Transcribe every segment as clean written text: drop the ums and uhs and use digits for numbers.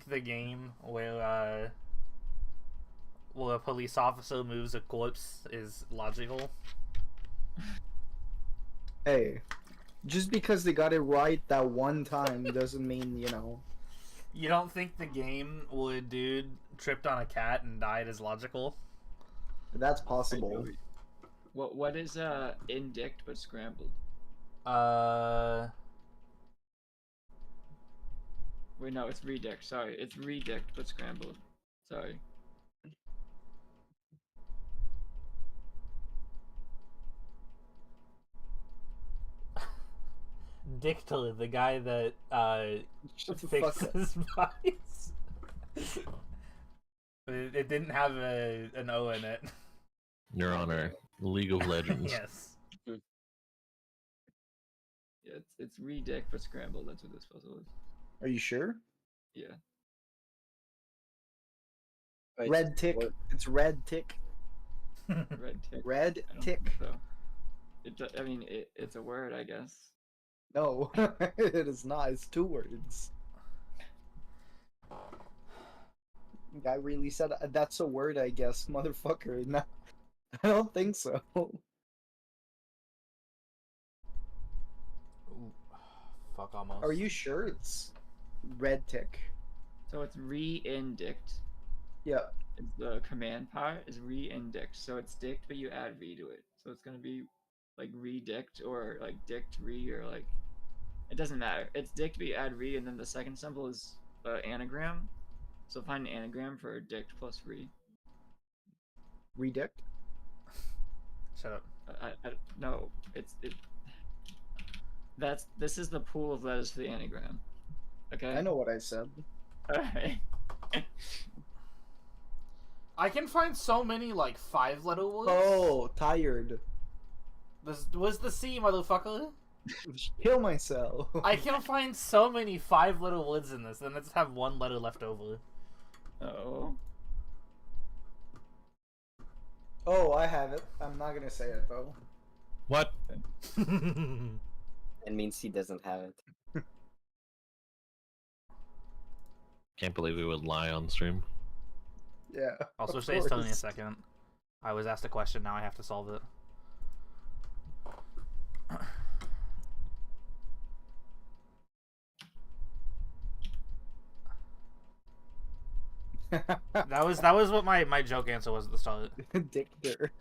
the game where a police officer moves a corpse is logical? Hey, just because they got it right that one time doesn't mean, You don't think the game where a dude tripped on a cat and died is logical? that's possible. What is indict but scrambled? Wait, no, it's redict. Sorry, it's redict but scrambled. Sorry. Dictor, the guy that Shut the fuck up. fixes bodies. It didn't have an O in it. Your Honor, League of Legends. Yes. Yeah, it's redict but scrambled. That's what this puzzle is. Are you sure? Yeah. Wait, Red tick. what? It's red tick. Red tick. Red I don't tick. think so. I mean, it's a word, I guess. No, it is not. It's 2 words. Guy really said that's a word, I guess, motherfucker. No, I don't think so. Ooh, fuck almost. Are you sure it's red tick? So it's re-indict. Yeah. The command part is re-indict. So it's dict, but you add re to it. So it's gonna be like redict or like dict re or like it doesn't matter. It's dict, but you add re, and then the second symbol is anagram. So find an anagram for dict plus re. Redict? Shut up. No, this is the pool of letters for the anagram. Okay. I know what I said. Alright. I can find so many like 5-letter words. Oh, tired. This was the C, motherfucker. Kill myself. I can find so many 5-letter words in this, and I just have 1 letter left over. Oh. Oh, I have it. I'm not gonna say it though. What? It means he doesn't have it. Can't believe we would lie on stream. Yeah. Also, of stay still in a course. second. I was asked a question, now I have to solve it. That was what my joke answer was at the start. Dictor.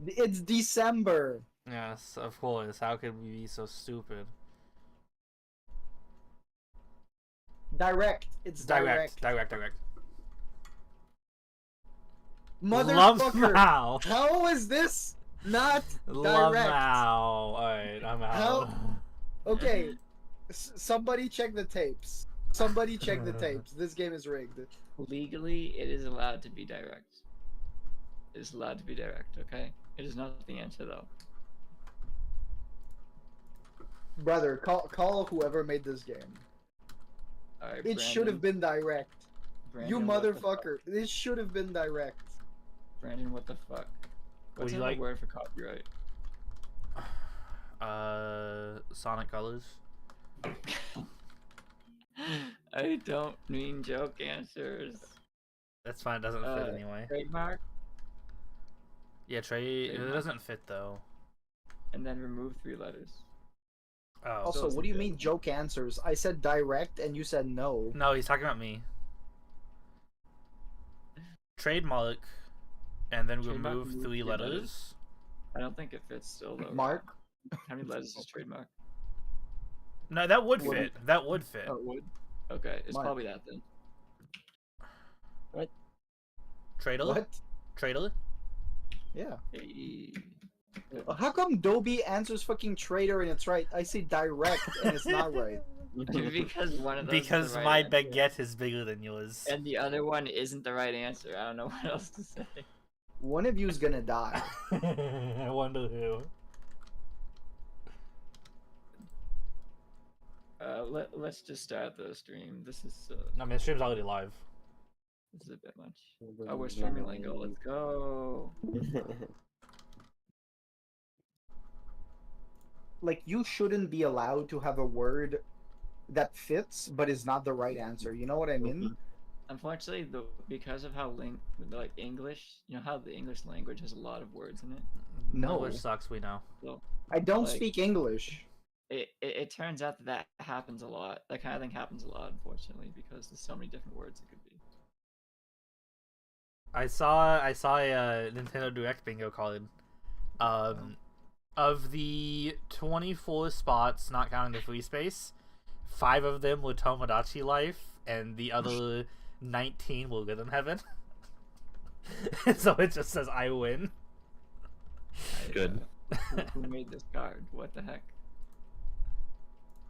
It's December. Yes, of course. How could we be so stupid? Direct. It's direct. Direct. Motherfucker. How? How is this not Love direct? now. Alright, I'm out. How? Okay. Somebody check the tapes. Somebody check the tapes. This game is rigged. Legally, it is allowed to be direct. It is allowed to be direct, okay? It is not the answer, though. Brother, call whoever made this game. Alright, It should have been direct. You Brandon, what the fuck? motherfucker. This should have been direct. Brandon, what the fuck? What's you another like? word for copyright? Sonic Colors. I don't mean joke answers. That's fine, it doesn't fit anyway. Trademark, Yeah, it trademark. doesn't fit though. and then remove 3 letters. Oh. Also, it's what do you okay. mean joke answers? I said direct and you said no. No, he's talking about me. Trademark, and then Trademark, remove remove 3 3 letters. letters. I don't think it fits still, though. Mark? How many letters is trademark? No, that would What? fit. That would fit. Oh, it would? Okay, it's Mark. probably that then. Trader? What? Trader? Yeah. Hey. How come Dobie answers fucking traitor and it's right? I say direct and it's not right. Because one of those Because is the right my answer, baguette is bigger than yours. and the other one isn't the right answer. I don't know what else to say. One of you's gonna die. I wonder who. Let's just start the stream. This is I mean, the stream's already live. this is a bit much. Oh, we're streaming Lingo. Let's go. Like, you shouldn't be allowed to have a word that fits, but is not the right answer. You know what I mean? Unfortunately, because of how like English, you know how the English language has a lot of words in it. No. English sucks. We know. So I don't Like- speak English. it turns out that happens a lot. That kind of thing happens a lot, unfortunately, because there's so many different words it could be. I saw a Nintendo Direct bingo card. Of the 24 spots, not counting the free space, 5 of them were Tomodachi Life, and the other 19 were Rhythm Heaven. So it just says I win. Good. Who made this card? What the heck?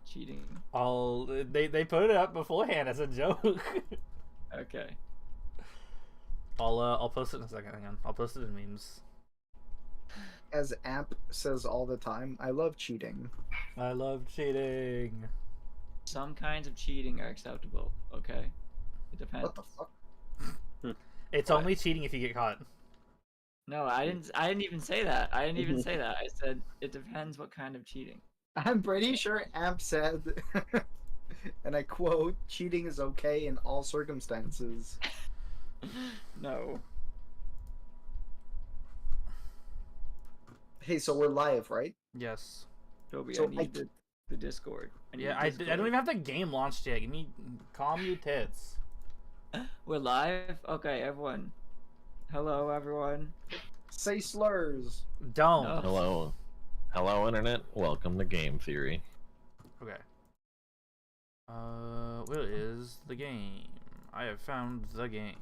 Cheating. They put it up beforehand as a joke. Okay. I'll post it in a second. Hang on. I'll post it in memes. As Amp says all the time, I love cheating. I love cheating. Some kinds of cheating are acceptable. Okay. It depends. What the fuck? It's What? only cheating if you get caught. No, I didn't even say that. I didn't even say that. I said it depends what kind of cheating. I'm pretty sure Amp said, and I quote, cheating is okay in all circumstances. No. Hey, so we're live, right? Yes. Toby, So I need the Discord. Yeah, I don't even have the game launched yet. Give me calm you tits. We're live? Okay, everyone. Hello, everyone. Say slurs. Don't. No. Hello. Hello, Internet. Welcome to Game Theory. Okay. Where is the game? I have found the game.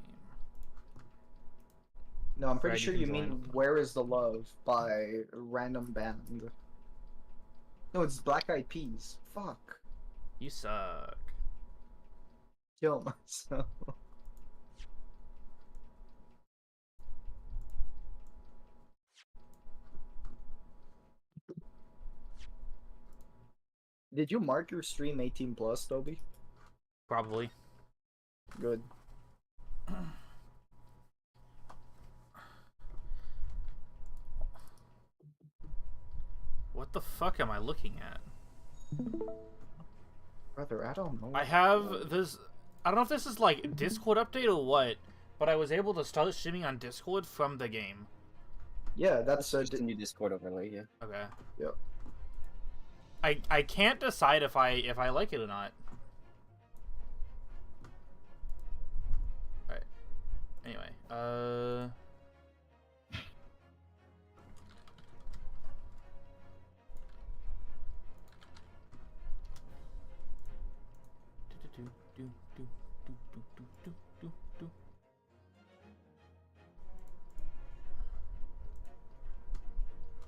No, I'm pretty Right, you sure can you join. mean Where is the Love by Random Band. No, it's Black Eyed Peas. Fuck. You suck. Kill myself. Did you mark your stream 18 plus, Toby? Probably. Good. What the fuck am I looking at? Brother, I don't know. I have this. I don't know if this is like Discord update or what, but I was able to start streaming on Discord from the game. Yeah, that's Just a new Discord overlay, yeah. Okay. Yep. I can't decide if I like it or not. Alright. Anyway,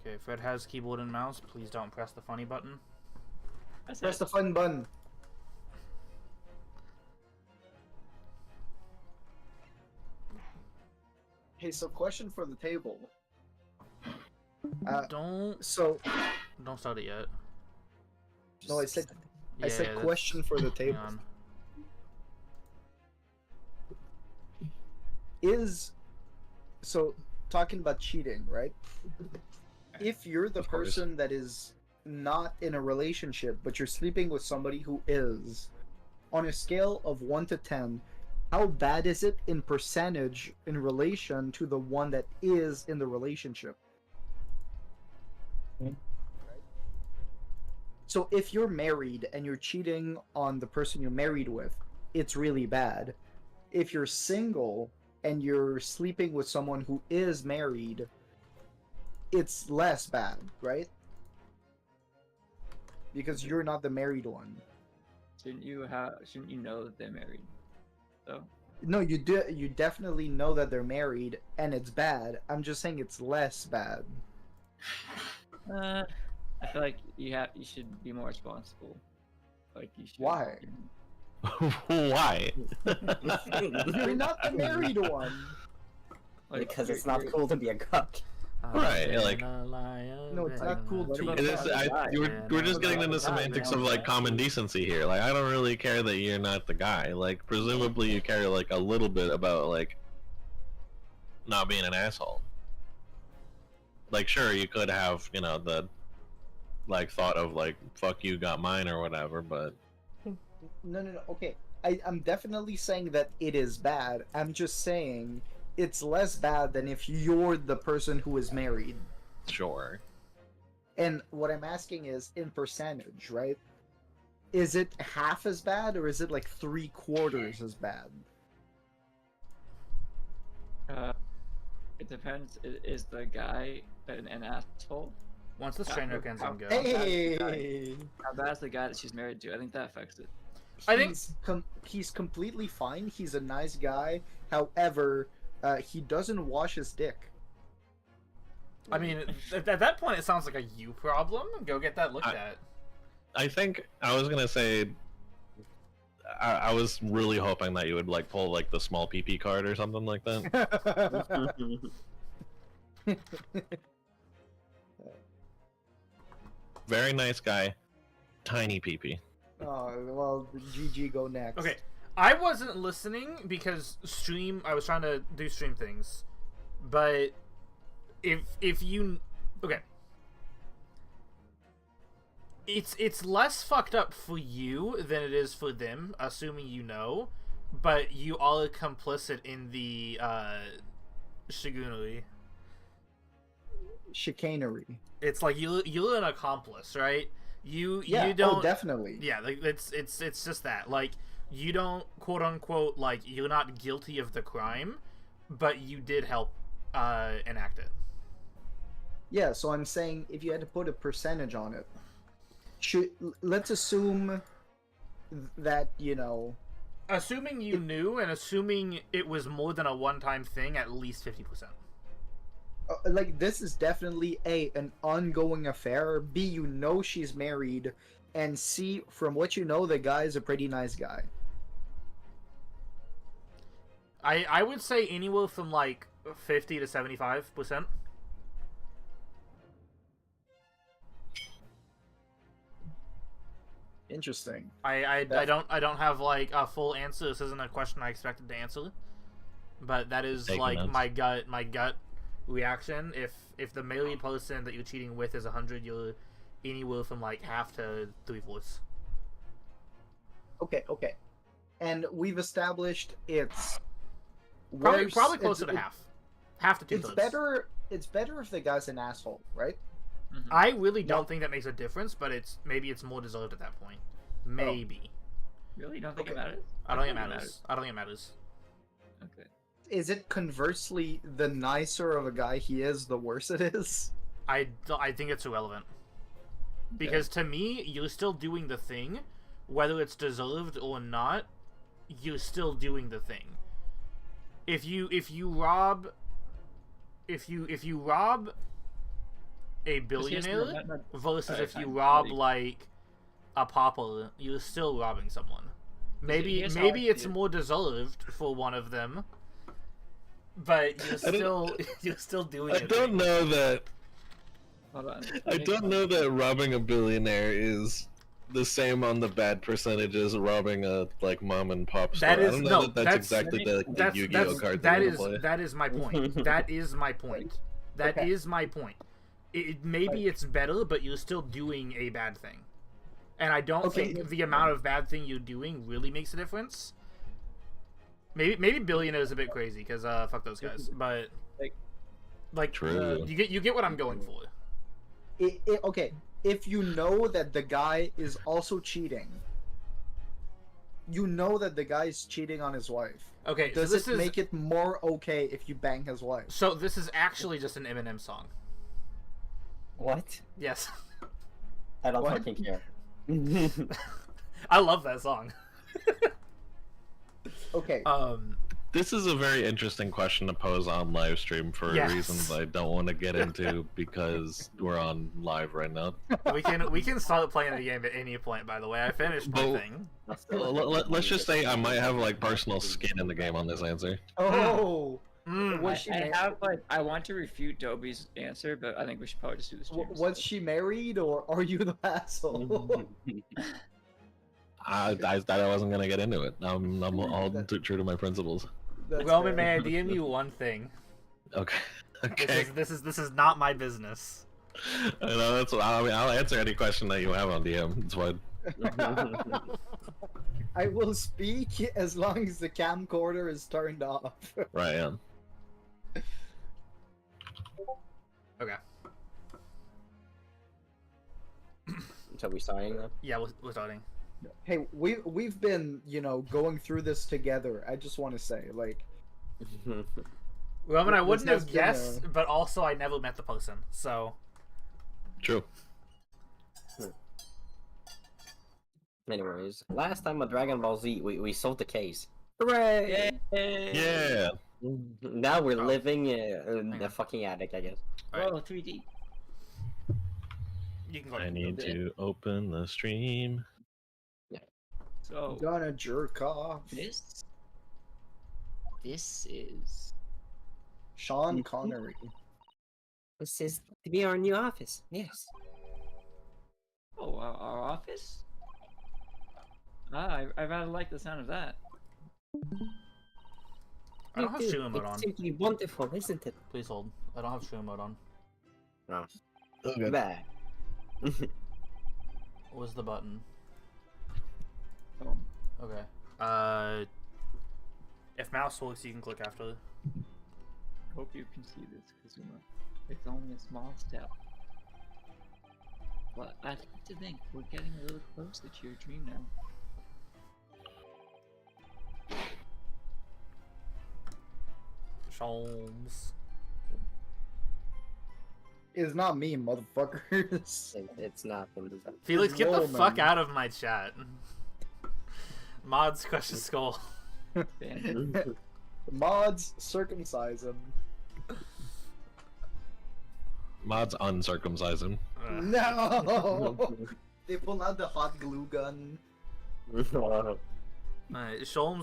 Okay, Fred has keyboard and mouse. Please don't press the funny button. That's Press it. the fun button. Hey, so question for the table. Don't So, start it yet. no, I said Yeah, that's- question for the hang table. on. So talking about cheating, right? If you're the Of course. person that is not in a relationship, but you're sleeping with somebody who is, on a scale of 1 to 10, how bad is it in percentage in relation to the one that is in the relationship? Right? So if you're married and you're cheating on the person you're married with, it's really bad. If you're single and you're sleeping with someone who is married, it's less bad, right? Because you're not the married one. Shouldn't you know that they're married? So No, you do. You definitely know that they're married, and it's bad. I'm just saying it's less bad. I feel like you should be more responsible. Like you should. Why? Why? You're not the married one. Like, Because it's you're- not cool to be a cock. Right, yeah, like- No, it's not cool to- What It about is, the guy? we're just getting What into about the guy, semantics man? of like common decency here. Like, I don't really care that you're not the guy. Like, presumably you care like a little bit about like not being an asshole. Like, sure, you could have, you know, the like thought of like "fuck you, got mine" or whatever, but No. Okay, I'm definitely saying that it is bad. I'm just saying it's less bad than if you're the person who is married. Sure. And what I'm asking is in percentage, right? Is it half as bad or is it like 3/4 as bad? It depends. Is the guy an asshole? Once the strain ends and go. Hey! How bad is the guy that she's married to? I think that affects it. I think- He's completely fine. He's a nice guy. However, he doesn't wash his dick. I mean, at that point, it sounds like a you problem. Go get that looked at. I think I was gonna say. I was really hoping that you would like pull like the small PP card or something like that. Very nice guy, tiny PP. Oh, well, GG, go next. Okay, I wasn't listening because I was trying to do stream things, but if you, okay, it's less fucked up for you than it is for them, assuming you know, but you all are complicit in the shigunuri. Chicanery. It's like you're an accomplice, right? You Yeah, don't definitely. Yeah, like it's just that. Like you don't quote unquote like you're not guilty of the crime, but you did help enact it. Yeah, so I'm saying if you had to put a percentage on it, let's assume that, you know, Assuming you knew and assuming it was more than a one-time thing, at least 50%. like this is definitely an ongoing affair. B, you know she's married, and C, from what you know, the guy is a pretty nice guy. I would say anywhere from like 50 to 75%. Interesting. I don't have like a full answer. This isn't a question I expected to answer, but that is Taking like notes. my gut reaction. If the married person that you're cheating with is 100, you're anywhere from like half to 3/4. Okay. And we've established it's Probably worse- closer to half to 2/3. It's better if the guy's an asshole, right? Mhm. I really don't No. think that makes a difference, but maybe it's more deserved at that point. Maybe. Really? You don't think Okay. it matters? I don't think it think it matters. I don't think it matters. Okay. Is it conversely the nicer of a guy he is, the worse it is? I think it's irrelevant. Because to me, you're still doing the thing, whether it's deserved or not. You're still doing the thing. If you rob a billionaire versus if you rob like a pauper, you're still robbing someone. Maybe here's how I see it's it. more deserved for one of them, but you're still doing I it. don't know that. Hold on. I don't know that robbing a billionaire is the same on the bad percentage as robbing a like mom and pop store. That is I don't know no. that that's exactly the That's Yu-Gi-Oh card that you is play. that is my point. That is my point. That Okay. is my point. Maybe it's better, but you're still doing a bad thing, and I don't Okay. think the amount of bad thing you're doing really makes a difference. Maybe billionaire is a bit crazy because fuck those guys, but like True. you get what I'm going for. Okay, if you know that the guy is also cheating, you know that the guy's cheating on his wife. Okay, Does so this it is make it more okay if you bang his wife? so this is actually just an Eminem song. What? Yes, I don't What? fucking care. I love that song. Okay, This is a very interesting question to pose on live stream for Yes. reasons I don't want to get into because we're on live right now. we can start playing the game at any point. By the way, I finished my Well- thing. Let's just say I might have like personal skin in the game on this answer. oh, Mm. was she I married? have I want to refute Dobie's answer, but I think we should probably just do the stream. Was she married, or are you the asshole? I wasn't gonna get into it. I'm all That- true to my principles. That's Roman, fair. may I DM you one thing? Okay. Okay. This is not my business. I know that's. I mean, I'll answer any question that you have on DM. It's fine. I will speak as long as the camcorder is turned off. Right, yeah. Okay. So we starting now? Yeah, we're starting. Hey, we've been, going through this together. I just want to say, like, Well, I mean, I This wouldn't has have been guessed, but also I never met the person, so. True. Anyways, last time with Dragon Ball Z, we solved the case. Hooray! Yeah. Now we're Oh. living in Hang the on. fucking attic, I guess. Alright. Whoa, 3D. You can go. I need to open the stream. So gonna jerk off. this is Sean Connery. This is to be our new office. Yes. our office. I rather like the sound of that. I don't have You do. stream mode on. It's simply wonderful, isn't it? Please hold. I don't have stream mode on. No. Okay. Bah. What's the button? Oh, Okay. If mouse works, you can click after. hope you can see this, Kazuma. It's only a small step. But I'd like to think we're getting a little closer to your dream now. Sholmes. It's not me, motherfuckers. It's not. Felix, get the Roman. fuck out of my chat. Mods crush his skull. Fan. Mods, circumcise him. Mods uncircumcise him. Ugh. No! They pull out the hot glue gun. Sholmes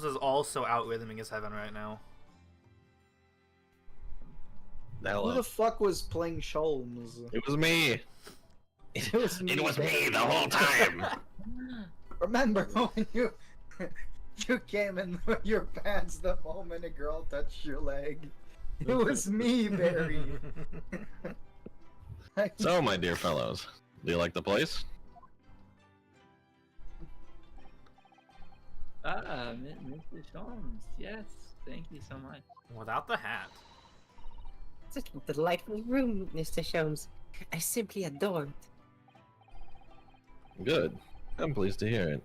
is also out rhythming his heaven right now. Who Hello. the fuck was playing Sholmes? It was me. It was me. It was me the whole time. Remember when you came in with your pants the moment a girl touched your leg? It was me, Barry. So, my dear fellows, do you like the place? Mr. Sholmes, yes, thank you so much. Without the hat. It's a delightful room, Mr. Sholmes. I simply adore it. Good. I'm pleased to hear it.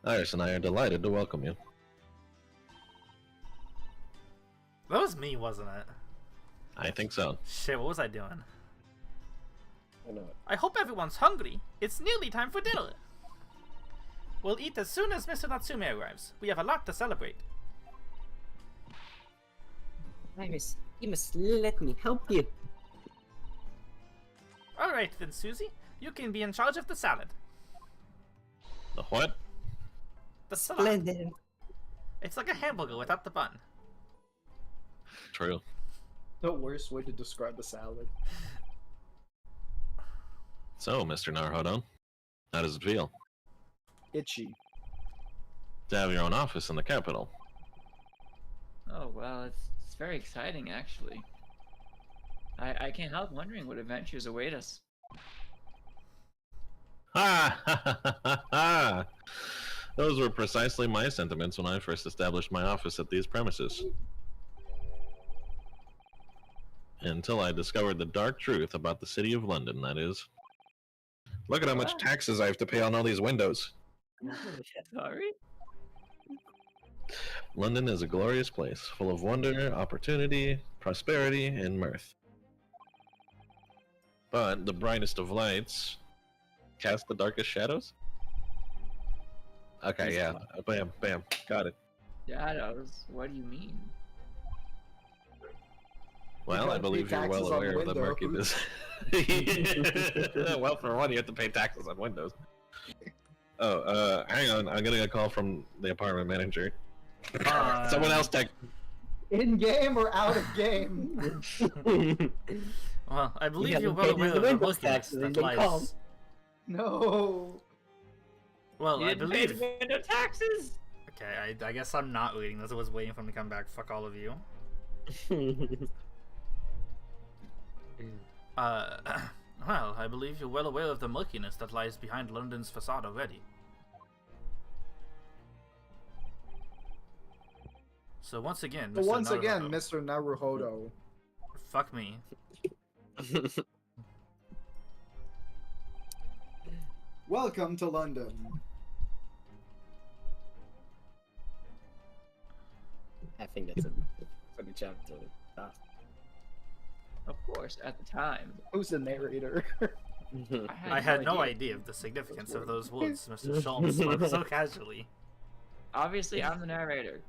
Iris and I are delighted to welcome you. That was me, wasn't it? I think so. Shit, what was I doing? I know it. I hope everyone's hungry. It's nearly time for dinner. We'll eat as soon as Mr. Natsume arrives. We have a lot to celebrate. Iris, you must let me help you. Alright then, Susie. You can be in charge of the salad. The what? The salad. Splendid. It's like a hamburger without the bun. True. The worst way to describe a salad. So, Mr. Narhodon, how does it feel Itchy. to have your own office in the capital? Oh, well, it's very exciting, actually. I can't help wondering what adventures await us. Ha ha ha ha ha! Those were precisely my sentiments when I first established my office at these premises. Until I discovered the dark truth about the city of London, that is. Look at how much taxes I have to pay on all these windows. Sorry? London is a glorious place, full of wonder, opportunity, prosperity, and mirth. But the brightest of lights cast the darkest shadows? Okay, yeah. Bam, bam. Got it. Shadows? What do you mean? Well, I gotta pay believe you're well taxes on aware of the windows. murkiness. Well, for one, you have to pay taxes on windows. Oh, hang on. I'm getting a call from the apartment manager. Someone else text. In game or out of game? Well, I believe you're haven't well paid aware his of the windows murkiness taxes, that he's been lies. called. No. Well, You I didn't pay believe. the window taxes? Okay, I guess I'm not reading this. I was waiting for him to come back. Fuck all of you. Well, I believe you're well aware of the murkiness that lies behind London's facade already. So once again, So Mr. once again, Naruhodo. Mr. Naruhodo. Fuck me. Welcome to London. I think that's a pretty chapter. Of course, at the time, Who's the narrator? I had no idea of the significance of those words Mr. Sholmes spoke so casually. Obviously, I'm the narrator.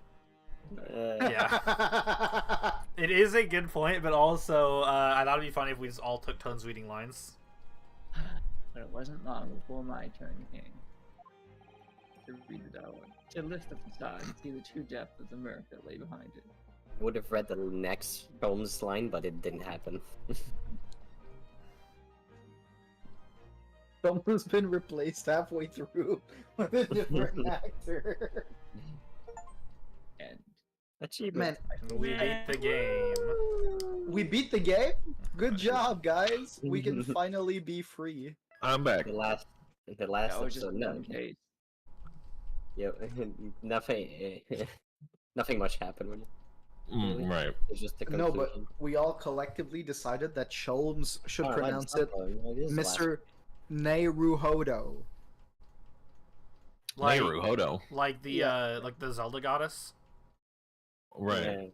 Yeah. It is a good point, but also, I thought it'd be funny if we just all took turns reading lines. But it wasn't long before my turn came to read the dialogue, to lift the facade and see the true depth of the murk that lay behind it. I would have read the next Holmes line, but it didn't happen. Someone's been replaced halfway through with a different actor. And Achievement. We beat the game. We beat the game? Good job, guys. We can finally be free. I'm back. The last that was just episode, one no. case. Yep, nothing, nothing much happened. Really. Right. It's just the No, conclusion. but we all collectively decided that Sholmes should Alright, pronounce let's it stop going. It is the last- Mr. Naruhodo. Like, Naruhodo. like the Zelda goddess. Right. Yeah.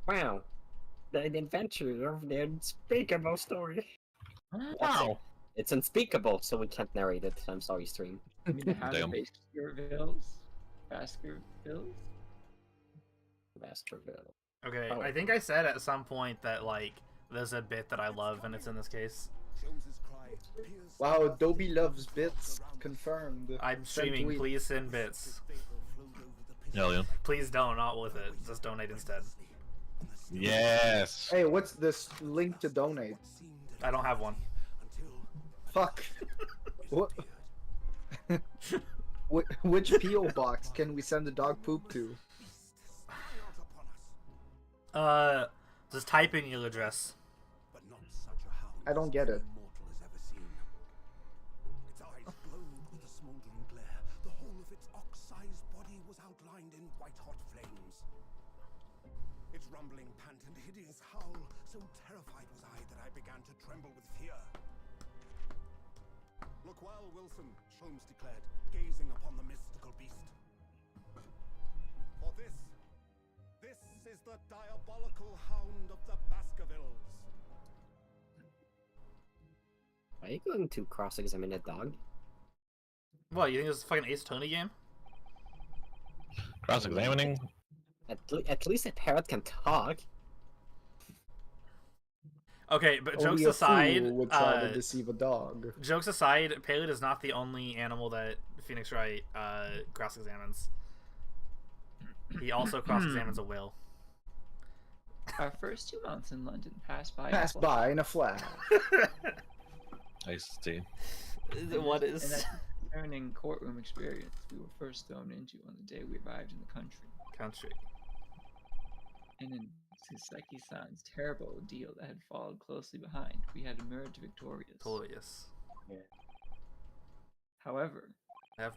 Wow. The adventure of the unspeakable story. Wow. It's unspeakable, so we can't narrate it. I'm sorry, stream. I mean, how Damn. the Baskervilles? Baskervilles? Baskerville. Okay, Oh. I think I said at some point that, like, there's a bit that I love, and it's in this case. Wow, Dobie loves bits. Confirmed. I'm Send streaming, tweet. please send bits. Hell yeah. Please don't, not with it. Just donate instead. Yes. Hey, what's this link to donate? I don't have one. Fuck. What? Which PO box can we send the dog poop to? Just type in your address. I don't get it. Its eyes glowed with a smoldering glare. The whole of its ox-sized body was outlined in white-hot flames. Its rumbling pant and hideous howl, so terrified was I that I began to tremble with fear. Look well, Wilson, Sholmes declared, gazing upon the mystical beast. For this is the diabolical hound of the Baskervilles. Are you going to cross-examine a dog? What, you think this is a fucking Ace Tony game? Cross-examining. At least a parrot can talk. Okay, but jokes Only a aside, fool would try to deceive a dog. jokes aside, Palid is not the only animal that Phoenix Wright cross-examines. He also cross-examines a whale. Our first 2 months in London passed by. Pass by in a flash. I see. What In is... that concerning courtroom experience we were first thrown into on the day we arrived in the country. Country. And in Siseki-san's terrible ordeal that had followed closely behind, we had emerged victorious. Glorious. However, Have...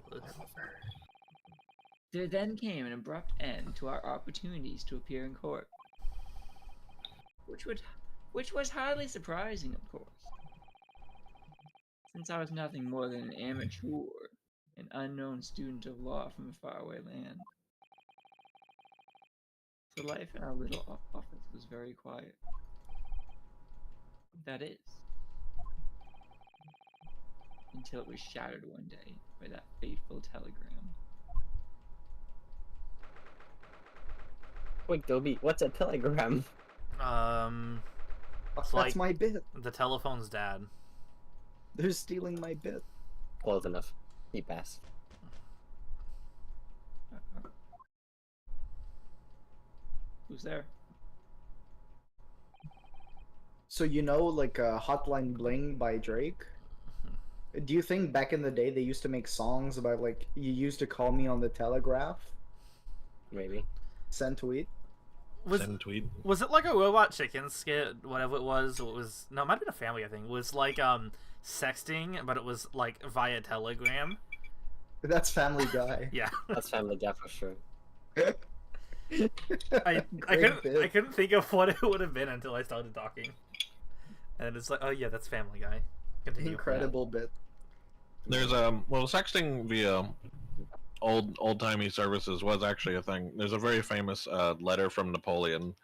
there then came an abrupt end to our opportunities to appear in court. Which was hardly surprising, of course, since I was nothing more than an amateur, an unknown student of law from a faraway land. So life in our little office was very quiet. That is, until it was shattered one day by that fateful telegram. Wait, Dobie, what's a telegram? It's That's like my bit. the telephone's dad. They're stealing my bit. Close enough. He passed. Who's there? So you know, like Hotline Bling by Drake? Do you think back in the day they used to make songs about like you used to call me on the telegraph? Maybe. Send tweet? Send tweet. Was it like a Robot Chicken skit, whatever it was? It was no, it might have been a Family Guy thing. It was like sexting, but it was like via telegram. That's Family Guy. Yeah. That's Family Guy for sure. I Great couldn't I bit. couldn't think of what it would have been until I started talking, and it's like, oh yeah, that's Family Guy. Continue. Incredible bit. There's well, sexting via old timey services was actually a thing. There's a very famous letter from Napoleon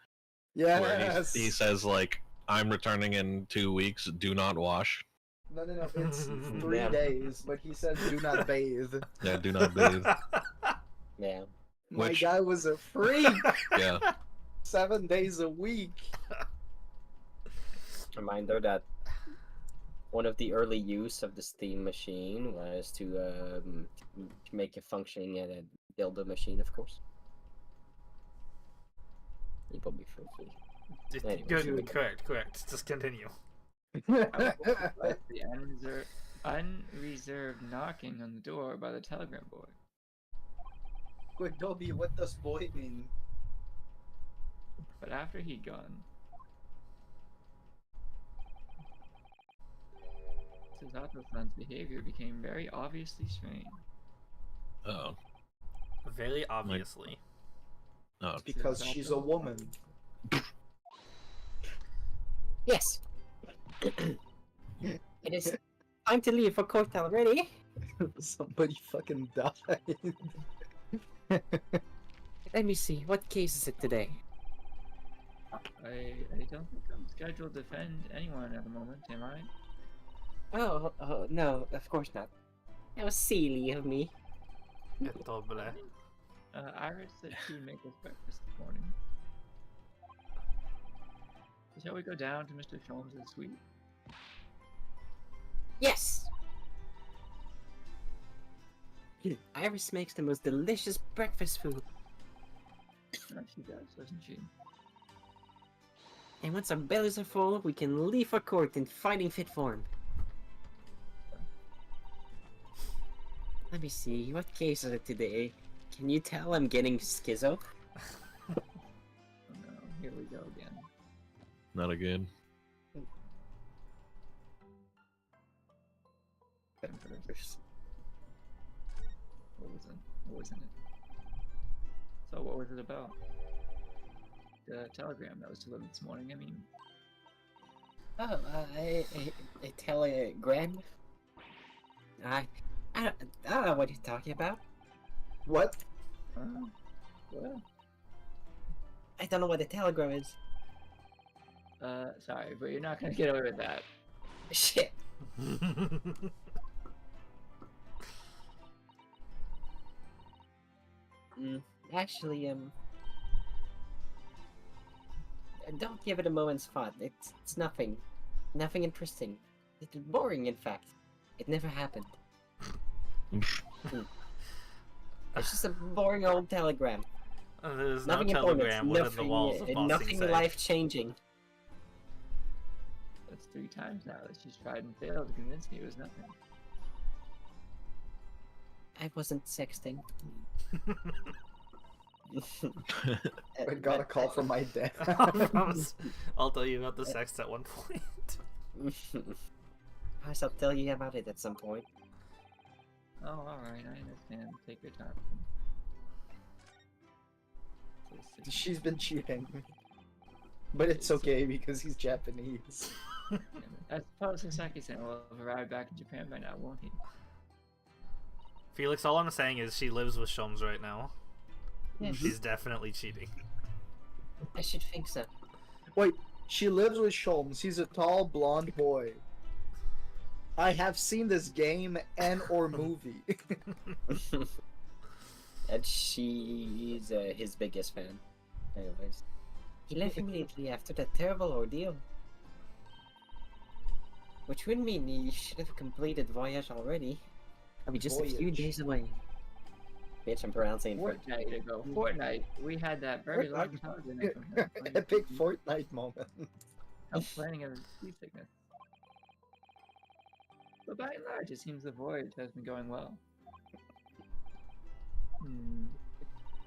where Yes. he says like, "I'm returning in 2 weeks. Do not wash." No, it's 3 Yeah. days, but he says do not bathe. Yeah, do not bathe. Yeah. My Which- guy was a freak. Yeah, 7 days a week. Reminder that one of the early use of the steam machine was to make a functioning dildo machine, of course. You probably free. Good, correct. Just continue. Like the unreserved knocking on the door by the telegram boy. Quick, Dobby, what does boy mean? But after he'd gone, Susato-san's behavior became very obviously strange. oh, Very obviously. oh, Because she's a woman. Yes. It is time to leave for court already. Somebody fucking died. Let me see. What case is it today? I don't think I'm scheduled to defend anyone at the moment, am I? Oh, no, of course not. That was silly of me. Doble. Iris said she would make us breakfast this morning. So shall we go down to Mr. Sholmes' suite? Yes! Iris makes the most delicious breakfast food. She does, doesn't she? And once our bellies are full, we can leave for court in fighting fit form. Let me see, what case is it today? Can you tell I'm getting schizo? Oh no, here we go again. not again. What was in it? So what was it about? The telegram that was delivered this morning, I mean. Oh, a telegram? I don't know what you're talking about. What? Well, I don't know what a telegram is. sorry, but you're not gonna get away with that. Shit. Actually, don't give it a moment's thought. It's nothing. Nothing interesting. It's boring, in fact. It never happened. It's just a boring old telegram. There's no Nothing important. telegram within the walls of Bossing Nothing Say. life-changing. That's 3 times now that she's tried and failed to convince me it was nothing. I wasn't sexting. I got a call from my dad. I'll tell you about the sex at one point. I shall tell you about it at some point. Oh, alright, I understand. Take your time. She's been cheating. But it's okay because he's Japanese. I suppose Sasaki-san will have arrived back in Japan by now, won't he? Felix, all I'm saying is she lives with Shums right now. Yes. She's definitely cheating. I should think so. Wait, she lives with Sholmes. He's a tall blonde boy. I have seen this game and or movie. And she's his biggest fan. Anyways. He left immediately after that terrible ordeal. Which would mean he should have completed Voyage already. I'll be just a few Voyage. days away. Bitch, I'm pronouncing it. Fortnite ago. Fortnite, we had that very large holiday from him. Epic Fortnite moment. Complaining of seasickness. But by and large, it seems the voyage has been going well.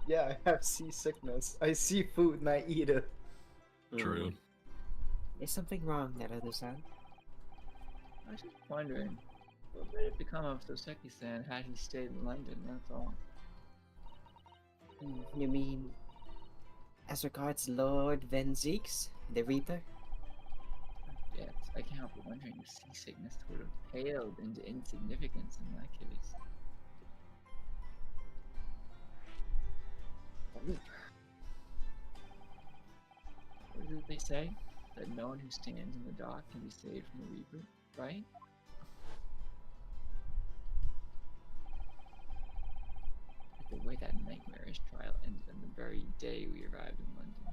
Yeah, I have seasickness. I see food and I eat it. True. Is something wrong, that other side? I was just wondering, what would it become of Soseki-san had he stayed in London, that's all. You mean As regards Lord Venzix, the Reaper, Yes, I can't help but wondering if seasickness would have paled into insignificance in that case. What did they say? That no one who stands in the dock can be saved from the Reaper, right? But the way that nightmarish trial ended on the very day we arrived in London.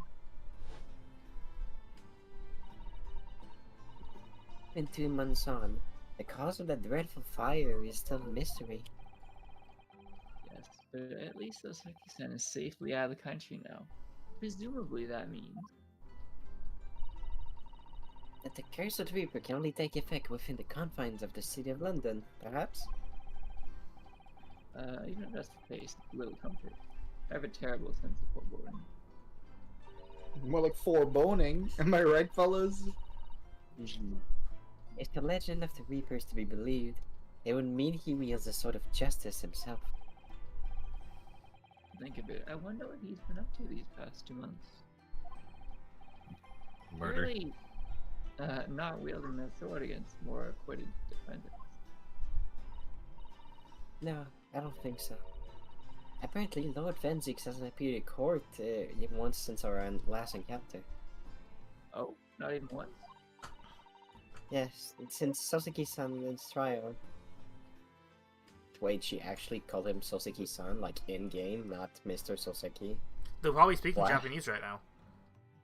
and 2 months on, the cause of that dreadful fire is still a mystery. Yes, but at least Osaki-san is safely out of the country now. Presumably that means. That the curse of the Reaper can only take effect within the confines of the city of London, perhaps? Even if that's the case, it's little comfort. I have a terrible sense of foreboding. More like foreboning. Am I right, fellas? If the legend of the Reaper is to be believed, it would mean he wields a sort of justice himself. Think of it. I wonder what he's been up to these past 2 months. Murder. Really, not wielding that sword against more acquitted defendants. No, I don't think so. Apparently, Lord Venzix hasn't appeared in court even once since our last encounter. Oh, not even once? Yes, since Soseki-san's trial. Wait, she actually called him Soseki-san, like in-game, not Mr. Soseki? They're probably speaking What? Japanese right now.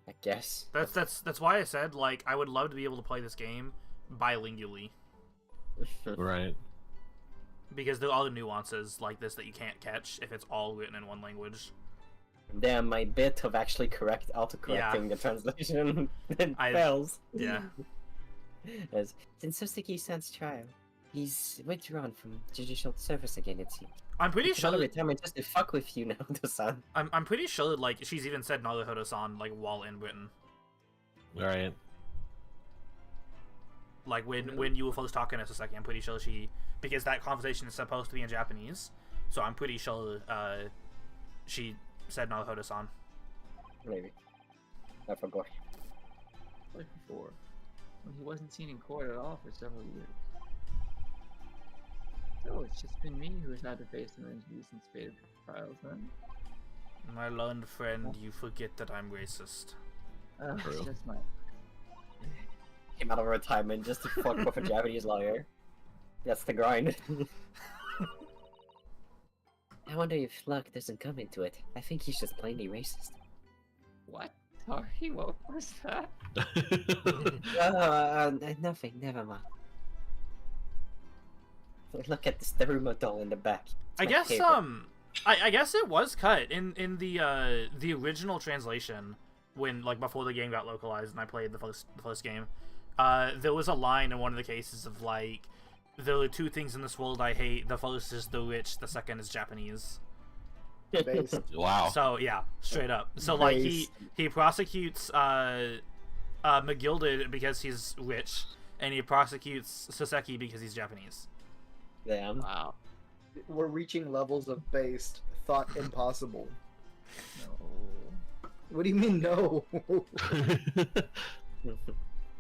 I guess. That's why I said, like, I would love to be able to play this game bilingually. Right. Because there are all the nuances like this that you can't catch if it's all written in one language. Damn, my bit of actually auto-correcting the translation fails. Yeah. As, since Soseki-san's trial, he's withdrawn from judicial service again, it seems. I'm pretty sure. Retirement just to fuck with you now, Dosan. I'm pretty sure, like, she's even said Naruhodo-san, like, while in Britain. Right. Like, when you were first talking to Sasaki, I'm pretty sure because that conversation is supposed to be in Japanese, so I'm pretty sure, she said Naruhodo-san. Maybe. I forgot. Like before, when he wasn't seen in court at all for several years. So it's just been me who has had to face him in his recent spate of trials, then? My learned friend, you forget that I'm racist. It's just my... Came out of retirement just to fuck with a Japanese lawyer. That's the grind. I wonder if luck doesn't come into it. I think he's just plainly racist. What? Sorry, what was that? Nothing, never mind. Look at this Daruma doll in the back. It's I my guess favorite. I guess it was cut in the original translation when, like, before the game got localized and I played the first game. There was a line in one of the cases of, like, there are two things in this world I hate. The first is the rich. The second is Japanese. Based. Wow. So yeah, straight up. So like he prosecutes McGilded because he's rich, and he prosecutes Soseki because he's Japanese. Damn. Wow. We're reaching levels of based. Thought impossible. No. What do you mean, no?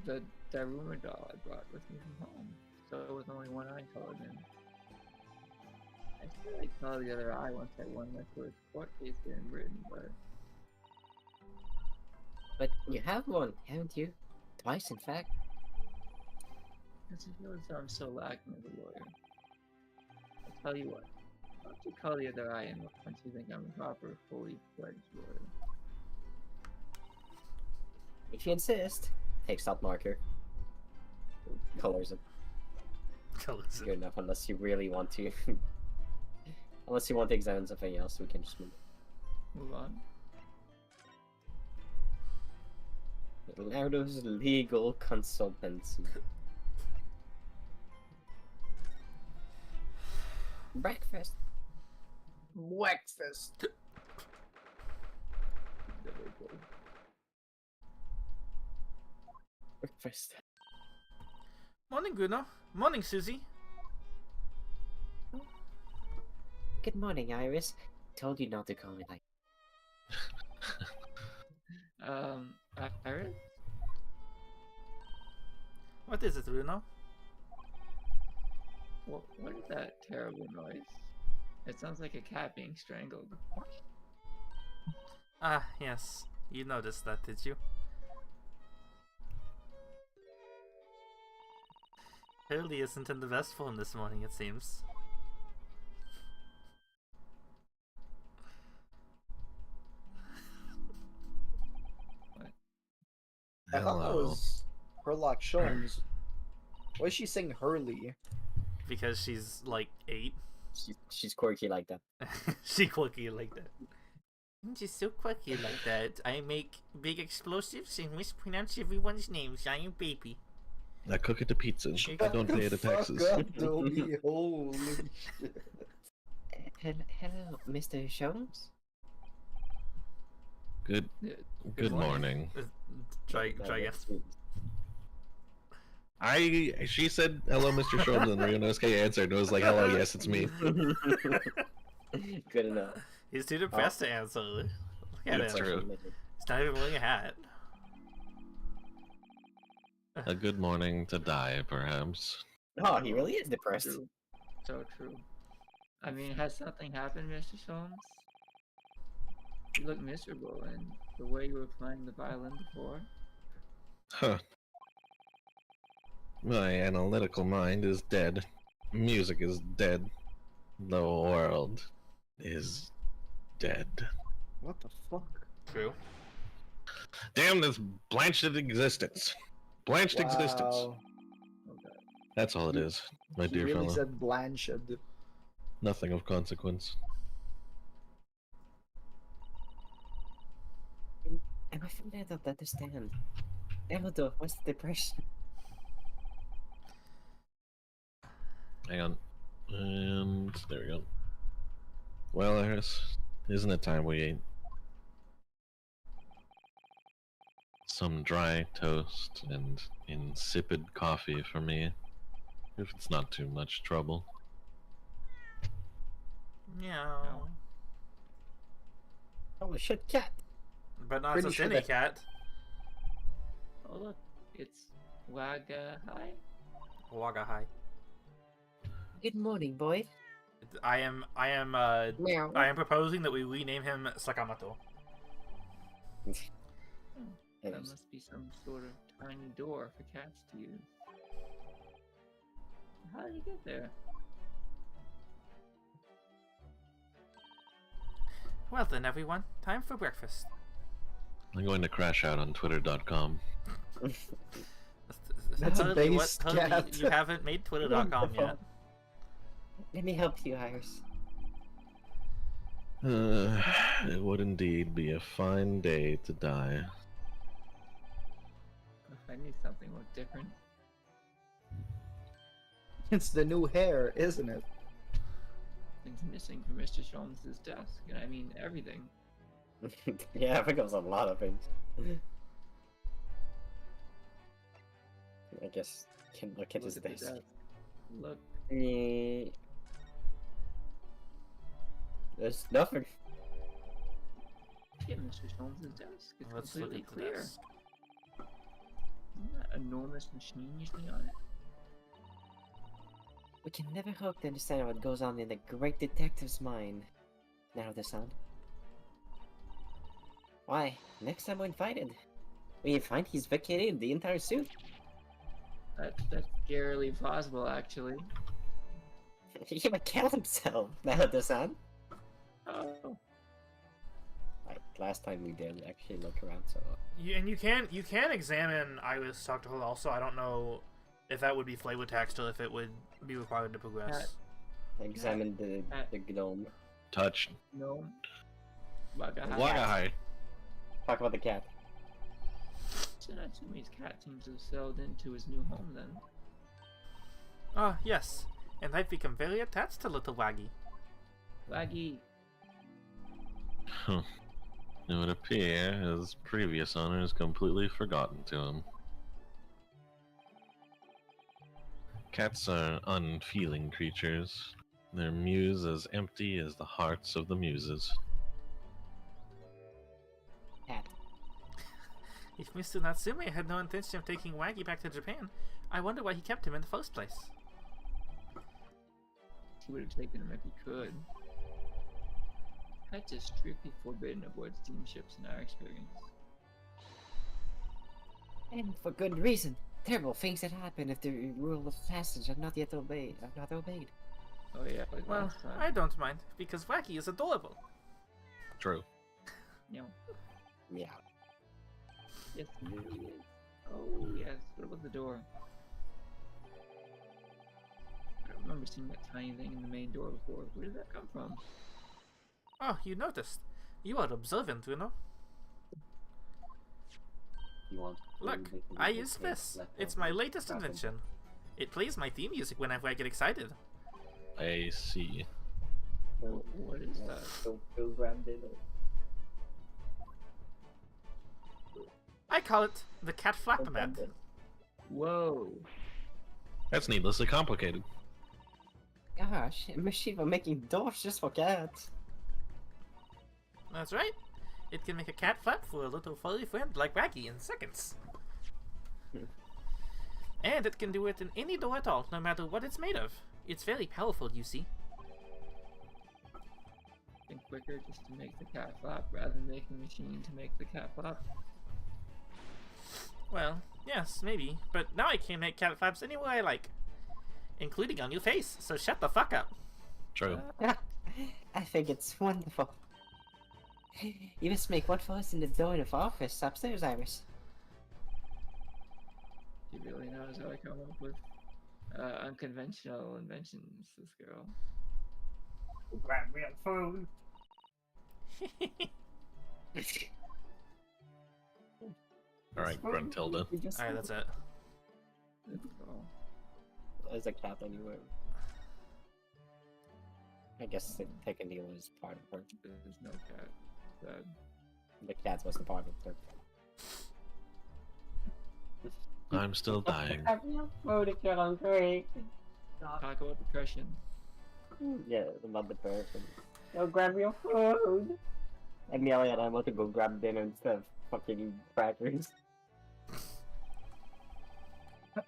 The Daruma doll I brought with me from home. So it was only one eye colored in. I feel like color the other eye once I won my first court case here in Britain, But you have one, haven't you? Twice, in fact. because I feel as though I'm so lacking as a lawyer. I'll tell you what, why don't you color the other eye in once you think I'm a proper, fully fledged lawyer? If you insist. Takes out marker. Colors it. Good enough, unless you really want to. Unless you want to examine something else, we can just Move on. Leonardo's legal consultancy. Breakfast. Breakfast. Breakfast. Morning, Bruno. Morning, Susie. Good morning, Iris. Told you not to call me like. Iris? What is it, Bruno? What is that terrible noise? It sounds like a cat being strangled. Ah, yes. You noticed that, did you? Hurley isn't in the best form this morning, it seems. I thought that was Herlock Sholmes. Why is she saying Hurley? Because she's like 8. She's quirky like that. She quirky like that. She's so quirky like that. I make big explosives and mispronounce everyone's names. I am baby. I cook it to pizza. I don't pay the taxes. Fuck up, Dobby. Holy shit. Hello, Mr. Sholmes? Good morning. Try again. She said hello, Mr. Sholmes, and Ryunosuke answered and was like, hello, yes, it's me. Good enough. He's too depressed to answer. Look at That's him. true. He's not even wearing a hat. A good morning to die, perhaps. Oh, he really is depressed. True. So true. I mean, has something happened, Mr. Sholmes? You look miserable, and the way you were playing the violin before. Huh. My analytical mind is dead. Music is dead. The world is dead. What the fuck? True. Damn this blanched existence. Blanched existence. Wow. Okay. That's all it is, my He dear really fellow. said blanched. Nothing of consequence. Am I familiar to understand? Eldor, what's the depression? Hang on. And there we go. Well, Iris, isn't it time we ate? Some dry toast and insipid coffee for me, if it's not too much trouble. Meow. Oh shit, cat! But not Pretty just sure any that- cat. Oh look, it's Wagahai. Wagahai. Good morning, boy. I am Meow. proposing that we rename him Sakamoto. That must be some sort of tiny door for cats to use. How did you get there? Well then, everyone, time for breakfast. I'm going to crash out on twitter.com. That's a Hurley, base Hurley, cat. you haven't made twitter.com yet. Let me help you, Iris. It would indeed be a fine day to die. I need something more different. It's the new hair, isn't it? Things missing from Mr. Sholmes' desk, and I mean everything. Yeah, I think it was a lot of things. I guess can look at his Look at the desk. desk. Look, There's nothing. at Mr. Sholmes' desk. It's Let's look completely at the clear. desk. Isn't that enormous machine usually on it? We can never hope to understand what goes on in the great detective's mind. Narrow the sound. Why, next time we're invited, we find he's vacated the entire suit. That's scarily plausible, actually. He might kill himself. Narrow the sound. Oh, Like last time we did actually look around, so You can examine Iris talk to her also. I don't know if that would be flavor text or if it would be required to progress. examine the gnome. Touch. no. Wagahai. Wagahai. Talk about the cat. So Natsumi's cat seems to have settled into his new home then. Ah, yes. And I've become very attached to little Waggy. Waggy. Huh. It would appear his previous owner has completely forgotten to him. Cats are unfeeling creatures. Their muse as empty as the hearts of the muses. Cat. If Mr. Natsume had no intention of taking Waggy back to Japan, I wonder why he kept him in the first place. He would have taken him if he could. Pets is strictly forbidden aboard steamships in our experience. And for good reason. Terrible things that happen if the rule of passage are not yet obeyed. Oh yeah, like Well, last time. I don't mind, because Waggy is adorable. True. No. Yeah. Yes, he really is. Oh yes. What about the door? I don't remember seeing that tiny thing in the main door before. Where did that come from? Oh, you noticed. You are observant, you know. You want Look, I use this. It's my latest invention. It plays my theme music whenever I get excited. I see. What is that? Don't grab dinner. I call it the Cat Flapomat. Whoa. That's needlessly complicated. Gosh, a machine for making doors just for cats. That's right. It can make a cat flap for a little furry friend like Waggy in seconds. And it can do it in any door at all, no matter what it's made of. It's very powerful, you see. Think quicker just to make the cat flap rather than making a machine to make the cat flap. Well, yes, maybe. But now I can make cat flaps anywhere I like. Including on your face, so shut the fuck up. True. I think it's wonderful. You must make one for us in the door of office upstairs, Iris. She really knows how I come up with unconventional inventions, this girl. Grab me a phone. Alright, Gruntilda. Alright, that's it. Let's go. There's a cat anywhere. I guess the taking deal is part of her. There's no cat. Sad. The cat's was the part of her. I'm still dying. Talk about depression. Yeah, about the person. Go grab your food. And yelling at him to go grab dinner instead of fucking crackers.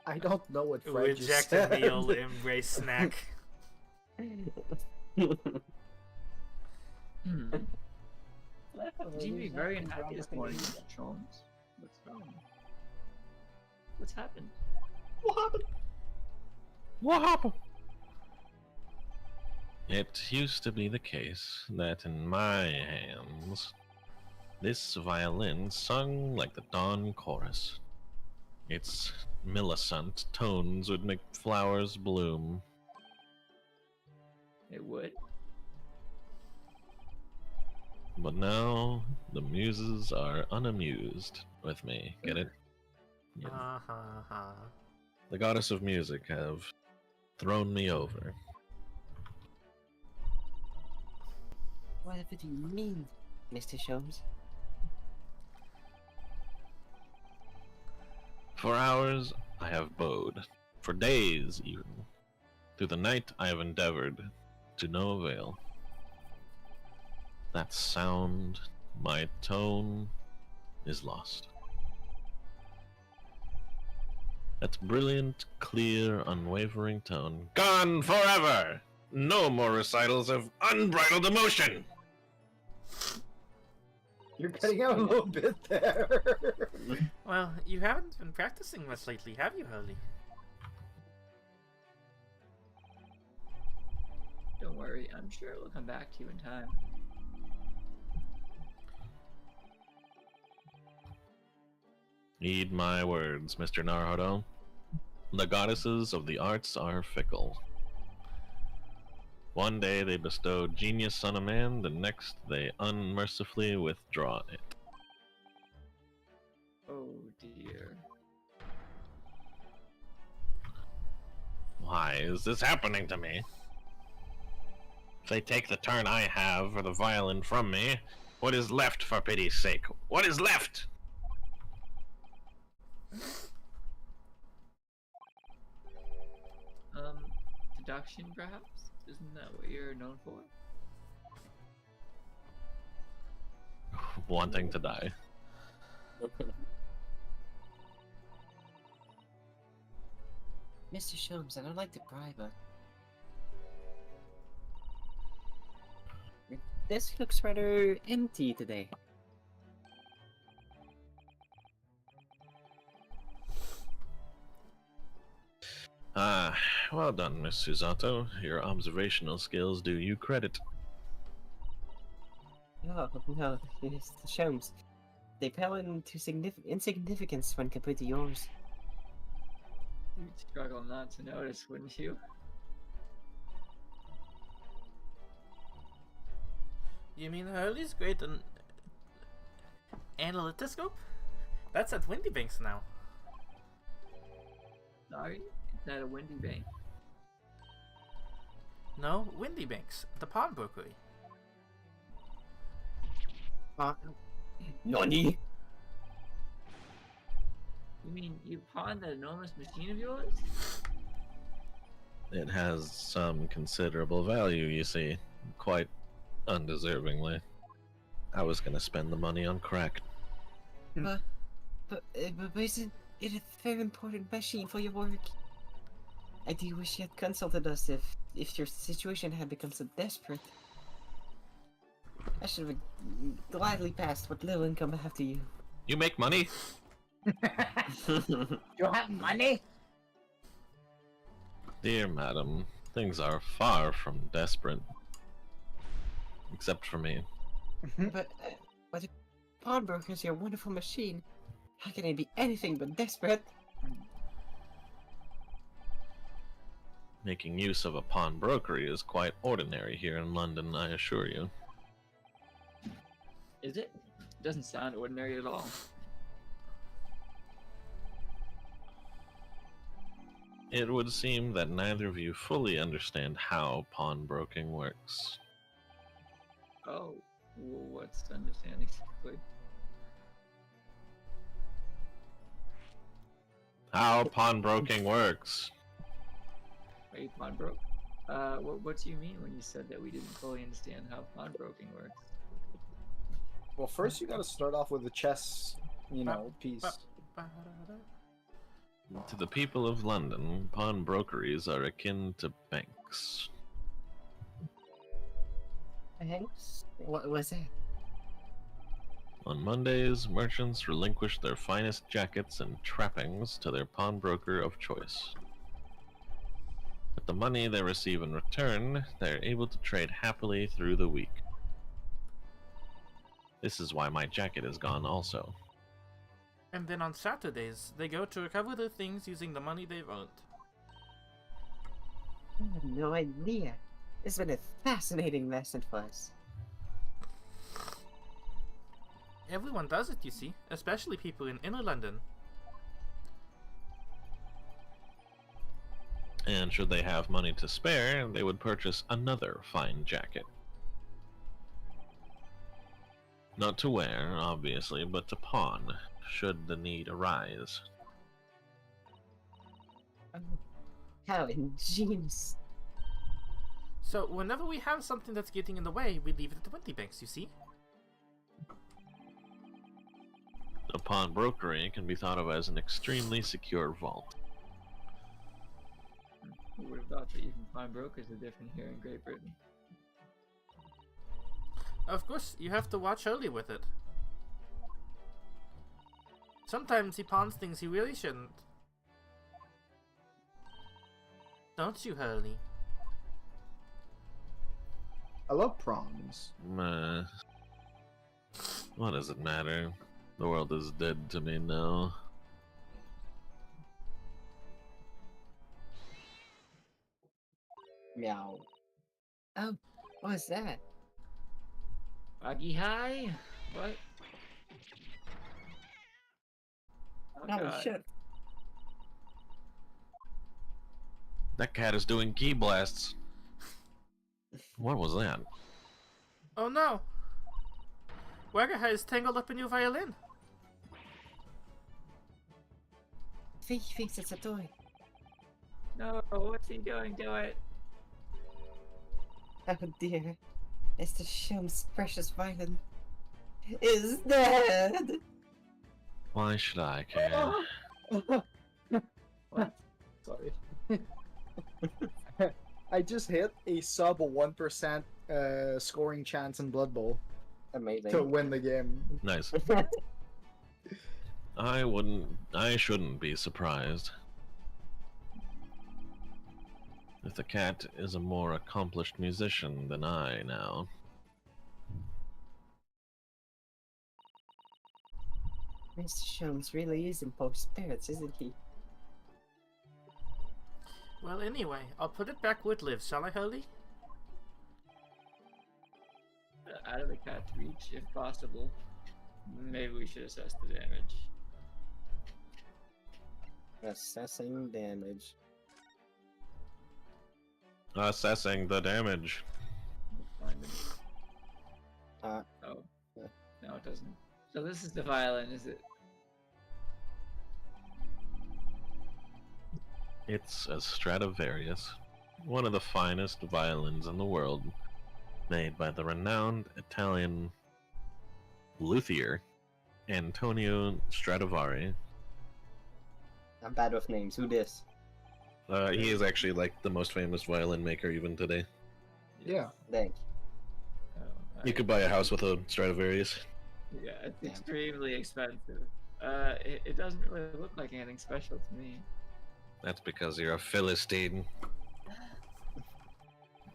I don't know what Fred just Reject said. a meal, embrace snack. You seem to be very unhappy this morning, Mr. Jones. What's wrong? What's happened? What happened? What happened? It used to be the case that in my hands, this violin sung like the dawn chorus. Its millicent tones would make flowers bloom. It would. But now, the muses are unamused with me, get it? Yeah. The goddess of music have thrown me over. Whatever do you mean, Mr. Sholmes? For hours, I have bowed. For days, even. Through the night, I have endeavored, to no avail. That sound, my tone, is lost. That brilliant, clear, unwavering tone, gone forever! No more recitals of unbridled emotion! You're cutting out a little bit there. Well, you haven't been practicing much lately, have you, Hurley? Don't worry, I'm sure it'll come back to you in time. Heed my words, Mr. Naruhodo. The goddesses of the arts are fickle. One day they bestow genius on a man, the next they unmercifully withdraw it. Oh dear. Why is this happening to me? If they take the turn I have for the violin from me, what is left, for pity's sake? What is left? Deduction perhaps? Isn't that what you're known for? Wanting to die. Mr. Sholmes, I don't like to pry, but this looks rather empty today. Ah, well done, Miss Susato. Your observational skills do you credit. Oh, no, Mr. Sholmes. They pale into insignificance when compared to yours. You'd struggle not to notice, wouldn't you? You mean Hurley's great an analytoscope? That's at Windy Banks now. Sorry? Is that a windy bank? No, Windy Banks, the pawnbrokery. Nani? You mean you pawned that enormous machine of yours? It has some considerable value, you see. Quite undeservingly. I was gonna spend the money on crack. But isn't it a very important machine for your work? I do wish you had consulted us if your situation had become so desperate. I should have gladly passed what little income I have to you. You make money? You have money? Dear madam, things are far from desperate. Except for me. But the pawnbroker's your wonderful machine. How can I be anything but desperate? Making use of a pawnbrokery is quite ordinary here in London, I assure you. Is it? It doesn't sound ordinary at all. It would seem that neither of you fully understand how pawnbroking works. Oh, well, what's to understand exactly? How pawnbroking works? Wait, pawnbroke? What do you mean when you said that we didn't fully understand how pawnbroking works? Well, first you gotta start off with a chess, piece. To the people of London, pawnbrokeries are akin to banks. Thanks. What was that? On Mondays, merchants relinquish their finest jackets and trappings to their pawnbroker of choice. With the money they receive in return, they are able to trade happily through the week. This is why my jacket is gone also. And then on Saturdays, they go to recover their things using the money they've earned. I have no idea. It's been a fascinating lesson for us. Everyone does it, you see, especially people in inner London. And should they have money to spare, they would purchase another fine jacket. Not to wear, obviously, but to pawn, should the need arise. Oh, how ingenious. So whenever we have something that's getting in the way, we leave it at the Windy Banks, you see? A pawnbrokery can be thought of as an extremely secure vault. Who would have thought that even pawnbrokers are different here in Great Britain? Of course, you have to watch Hurley with it. Sometimes he pawns things he really shouldn't. Don't you, Hurley? I love prawns. Meh. What does it matter? The world is dead to me now. Meow. Oh, what was that? Foggy high? What? Oh, Oh, God. shit. That cat is doing key blasts. What was that? Oh no! Wagaha is tangled up in your violin. I think he thinks it's a toy. No, what's he doing to it? Oh dear. Mr. Shum's precious violin is dead! Why should I care? What? Sorry. I just hit a sub 1% scoring chance in Blood Bowl to Amazing. win the game. Nice. I shouldn't be surprised if the cat is a more accomplished musician than I now. Mr. Sholmes really is in poor spirits, isn't he? Well, anyway, I'll put it back where it lives, shall I, Holy? Out of the cat's reach, if possible. Maybe we should assess the damage. Assessing damage. Assessing the damage. Find it. Uh, Oh. yeah. No, it doesn't. So this is the violin, is it? It's a Stradivarius, one of the finest violins in the world, made by the renowned Italian luthier Antonio Stradivari. I'm bad with names. Who this? He is actually like the most famous violin maker even today. Yeah. Thank. Oh, You could buy a house with a Stradivarius. Yeah, it's Damn. extremely expensive. It doesn't really look like anything special to me. That's because you're a Philistine.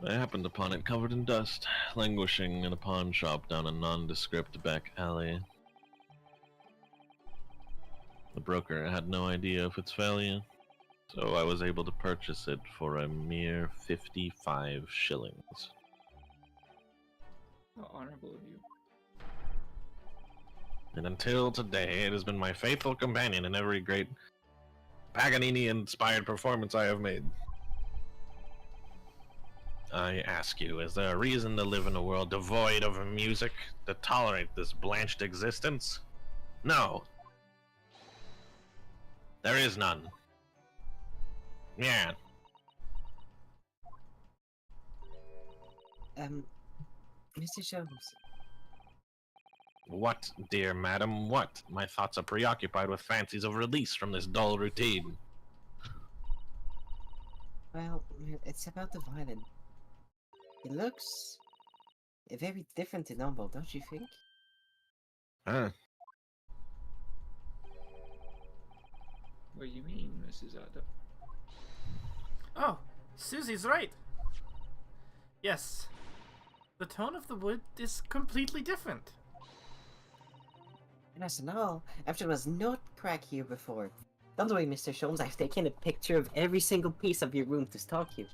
I happened upon it covered in dust, languishing in a pawn shop down a nondescript back alley. The broker had no idea of its value, so I was able to purchase it for a mere 55 shillings. How honorable of you. And until today, it has been my faithful companion in every great Paganini-inspired performance I have made. I ask you, is there a reason to live in a world devoid of music, to tolerate this blanched existence? No. There is none. Yeah. Mr. Sholmes. What, dear madam, what? My thoughts are preoccupied with fancies of release from this dull routine. Well, it's about the violin. It looks very different to normal, don't you think? Huh? What do you mean, Mrs. Otto? Oh, Susie's right. Yes. The tone of the wood is completely different. And as and all, after was not crack here before. Don't worry, Mr. Sholmes, I've taken a picture of every single piece of your room to stalk you.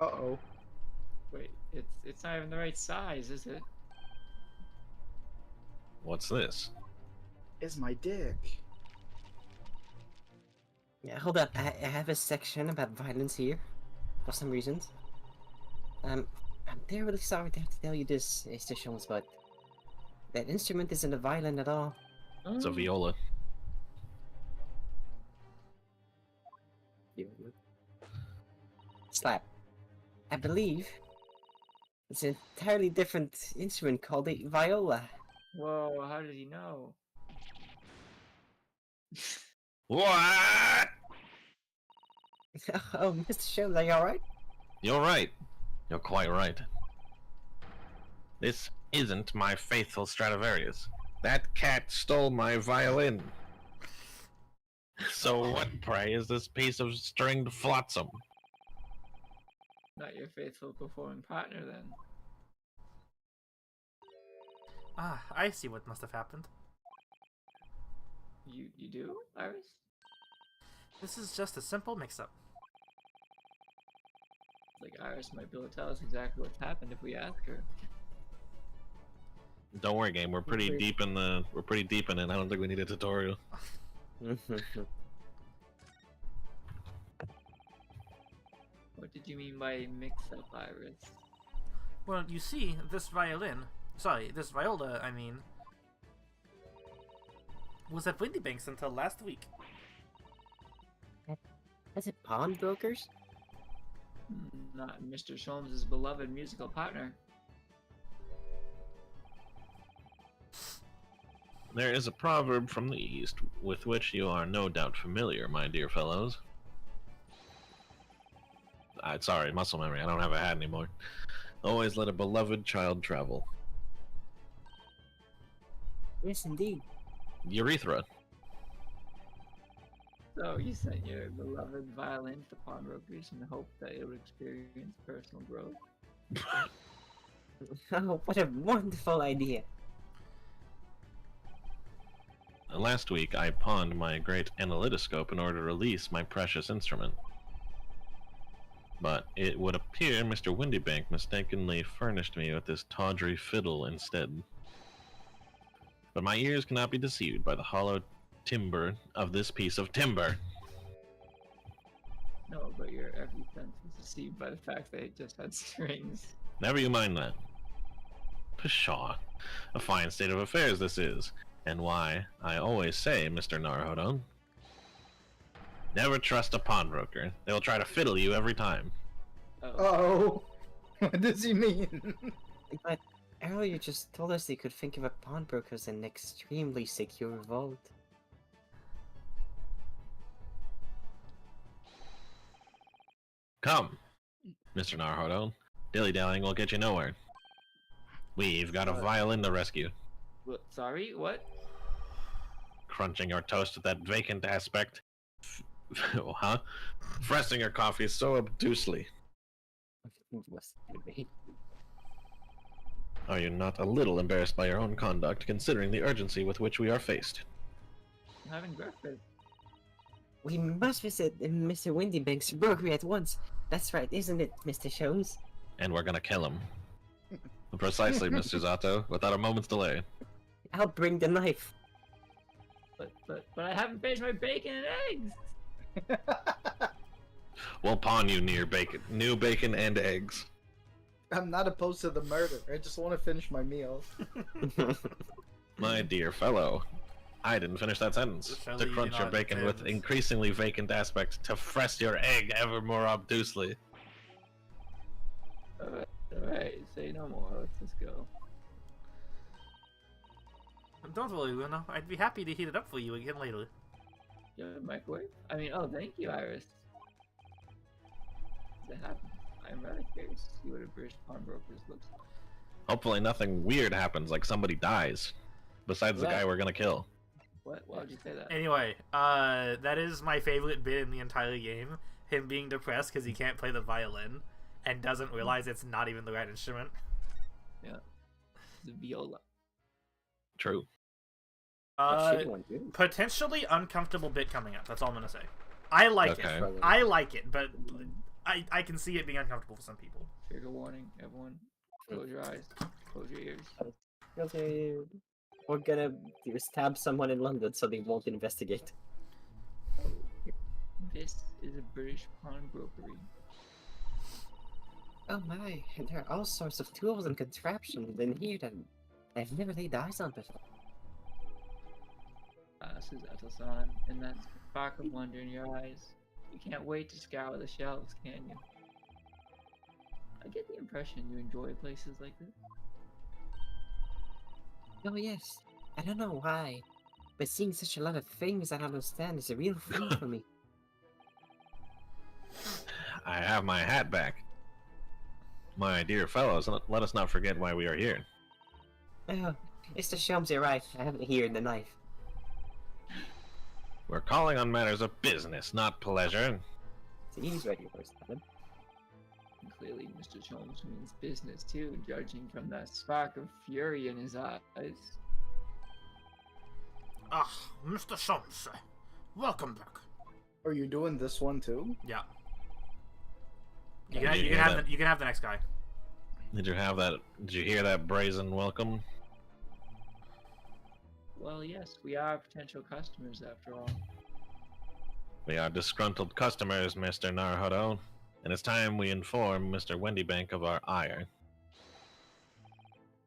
Uh-oh. Wait, it's not even the right size, is it? What's this? Is my dick. Yeah, hold up, I have a section about violence here, for some reasons. I'm terribly sorry to have to tell you this, Mr. Sholmes, but that instrument isn't a violin at all. It's a viola. Slap. I believe it's an entirely different instrument called a viola. Whoa, how did he know? What? Oh, Mr. Sholmes, are you alright? You're right. You're quite right. This isn't my faithful Stradivarius. That cat stole my violin. So what, pray, is this piece of stringed flotsam? Not your faithful performing partner, then. Ah, I see what must have happened. You do, Iris? This is just a simple mix-up. Like Iris might be able to tell us exactly what's happened if we ask her. Don't worry, game. We're pretty deep in it. I don't think we need a tutorial. What did you mean by mix-up, Iris? Well, you see, this viola, I mean, was at Windybanks until last week. Is it pawnbrokers? Not Mr. Sholmes' beloved musical partner. There is a proverb from the East with which you are no doubt familiar, my dear fellows. Sorry, muscle memory. I don't have a hat anymore. Always let a beloved child travel. Yes, indeed. Urethra. So you sent your beloved violin to pawnbrokers in the hope that it would experience personal growth. Oh, what a wonderful idea. Last week, I pawned my great analytoscope in order to release my precious instrument. But it would appear Mr. Windybank mistakenly furnished me with this tawdry fiddle instead. But my ears cannot be deceived by the hollow timbre of this piece of timber. No, but your every sense was deceived by the fact that it just had strings. Never you mind that. Pshaw. A fine state of affairs this is, and why I always say, Mr. Narhodon, never trust a pawnbroker. They will try to fiddle you every time. Oh, what does he mean? But earlier you just told us they could think of a pawnbroker as an extremely secure vault. Come, Mr. Narhodon. Dilly-dallying will get you nowhere. We've got a violin to rescue. What, sorry, what? Crunching your toast with that vacant aspect. Huh? Pressing your coffee so obtusely. Are you not a little embarrassed by your own conduct, considering the urgency with which we are faced? I'm having breakfast. We must visit Mr. Windybank's brokery at once. That's right, isn't it, Mr. Shows? And we're gonna kill him. Precisely, Mr. Zato, without a moment's delay. I'll bring the knife. But I haven't finished my bacon and eggs! We'll pawn you new bacon and eggs. I'm not opposed to the murder. I just want to finish my meal. My dear fellow, I didn't finish that sentence. Shall To we crunch your not bacon with intend? increasingly vacant aspect, to press your egg ever more obtusely. Alright, say no more. Let's just go. Don't worry, Luna. I'd be happy to heat it up for you again later. You have a microwave? I mean, oh, thank you, Iris. Does it happen? I'm rather curious to see what a British pawnbroker's looks like. Hopefully nothing weird happens, like somebody dies. Besides the Right. guy we're gonna kill. What? Why would you say that? Anyway, that is my favorite bit in the entire game. Him being depressed because he can't play the violin and doesn't realize it's not even the right instrument. The viola. True. Shitty one, too. Potentially uncomfortable bit coming up. That's all I'm gonna say. I like Okay. it. I like it, but I can see it being uncomfortable for some people. Trigger warning, everyone. Close your eyes. Close your ears. Okay. We're gonna stab someone in London so they won't investigate. This is a British pawnbrokery. Oh my, there are all sorts of tools and contraptions in here that I've never laid eyes on before. Says Etelsan, and that spark of wonder in your eyes. You can't wait to scour the shelves, can you? I get the impression you enjoy places like this. Oh yes, I don't know why, but seeing such a lot of things I don't understand is a real thing for me. I have my hat back. My dear fellows, let us not forget why we are here. Oh, Mr. Shelms, you're right, I have it here in the knife. We're calling on matters of business, not pleasure. So he's ready for his time. And clearly, Mr. Jones means business too, judging from that spark of fury in his eyes. Ah, Mr. Shums, welcome back. Are you doing this one too? Yeah. Yeah, You you can hear have that? the, you can have the next guy. Did you have that? Did you hear that brazen welcome? Well, yes, we are potential customers after all. We are disgruntled customers, Mr. Narhodo, and it's time we inform Mr. Windybank of our ire.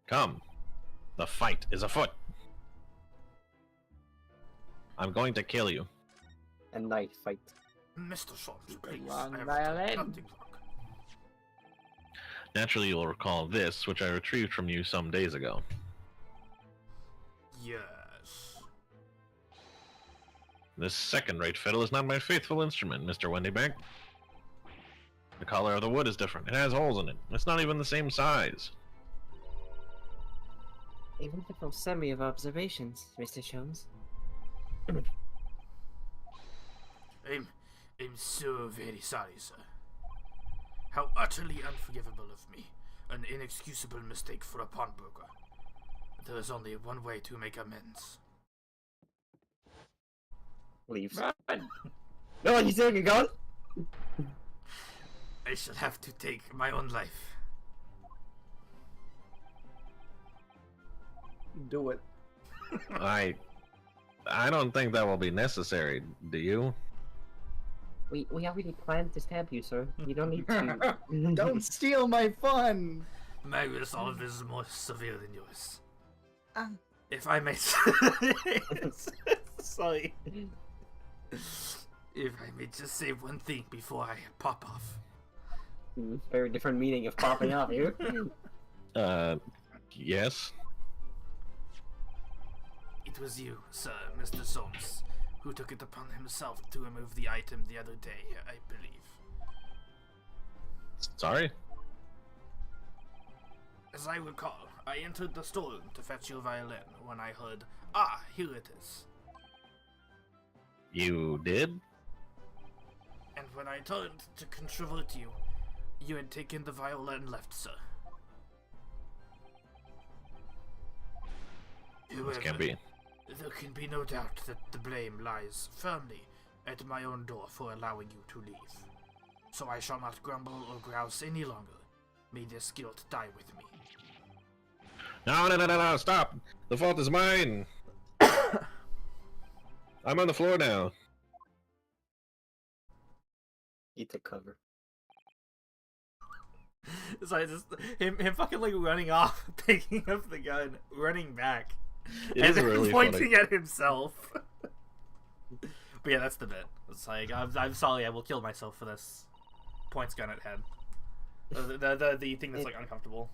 Come, the fight is afoot. I'm going to kill you. A knife fight. Mr. Shums, please. Long I have violin. done nothing wrong. Naturally, you'll recall this, which I retrieved from you some days ago. Yes. This second-rate fiddle is not my faithful instrument, Mr. Windybank. The color of the wood is different. It has holes in it. It's not even the same size. A wonderful summary of observations, Mr. Jones. I'm so very sorry, sir. How utterly unforgivable of me. An inexcusable mistake for a pawnbroker. There is only one way to make amends. Leaves. Run! No, he's taking a gun. I shall have to take my own life. Do it. I don't think that will be necessary, do you? We already planned to stab you, sir. You don't need to. Don't steal my fun! My resolve is more severe than yours. Ah. If I may... Sorry. If I may just say one thing before I pop off. Very different meaning of popping off here. Yes. It was you, sir, Mr. Soames, who took it upon himself to remove the item the other day, I believe. Sorry? As I recall, I entered the storeroom to fetch your violin when I heard, "Ah, here it is." You did? And when I turned to controvert you, you had taken the violin and left, sir. This can't be. There can be no doubt that the blame lies firmly at my own door for allowing you to leave. So I shall not grumble or grouse any longer. May this guilt die with me. No, stop! The fault is mine! I'm on the floor now. He took cover. So just him fucking like running off, picking up the gun, running back, It and is then really pointing funny. at himself. But yeah, that's the bit. It's like I'm sorry, I will kill myself for this. Points gun at head. The thing that's like uncomfortable.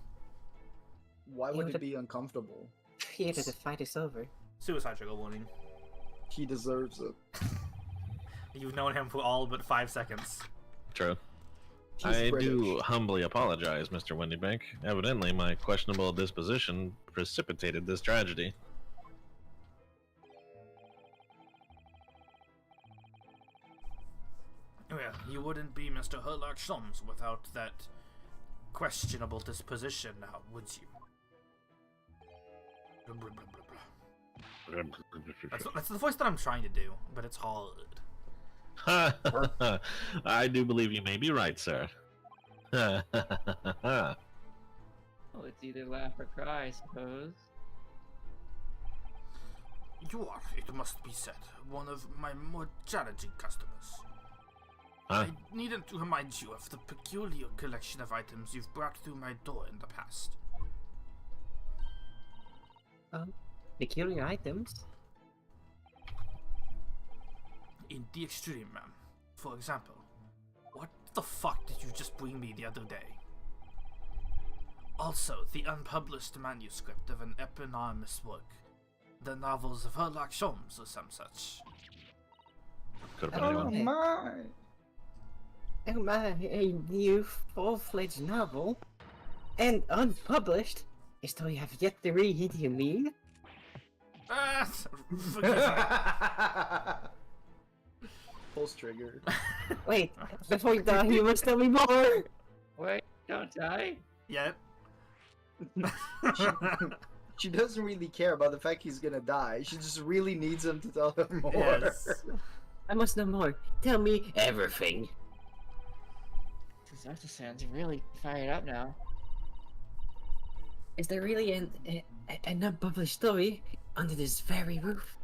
Why would it be uncomfortable? Here, the fight is over. Suicide trigger warning. He deserves it. You've known him for all but 5 seconds. True. He's I British. do humbly apologize, Mr. Wendybank. Evidently, my questionable disposition precipitated this tragedy. Well, you wouldn't be Mr. Herlock Sholmes without that questionable disposition now, would you? Blah, blah, blah, blah, blah. That's the voice that I'm trying to do, but it's hard. I do believe you may be right, sir. Well, it's either laugh or cry, I suppose. You are, it must be said, one of my more challenging customers. Huh? I needed to remind you of the peculiar collection of items you've brought through my door in the past. Peculiar items? In the extreme, ma'am. For example, what the fuck did you just bring me the other day? Also, the unpublished manuscript of an eponymous work. The novels of Herlock Sholmes or some such. Could have been Oh anyone. my! Oh my, a new full-fledged novel? And unpublished? A story I've yet to read, you mean? Ah, forgive me. Pulse trigger. Wait, before you die, you must tell me more! Wait, don't die. Yet. She doesn't really care about the fact he's gonna die. She just really needs him to tell her more. Yes. I must know more. Tell me everything. This sounds really fired up now. Is there really an unpublished story under this very roof?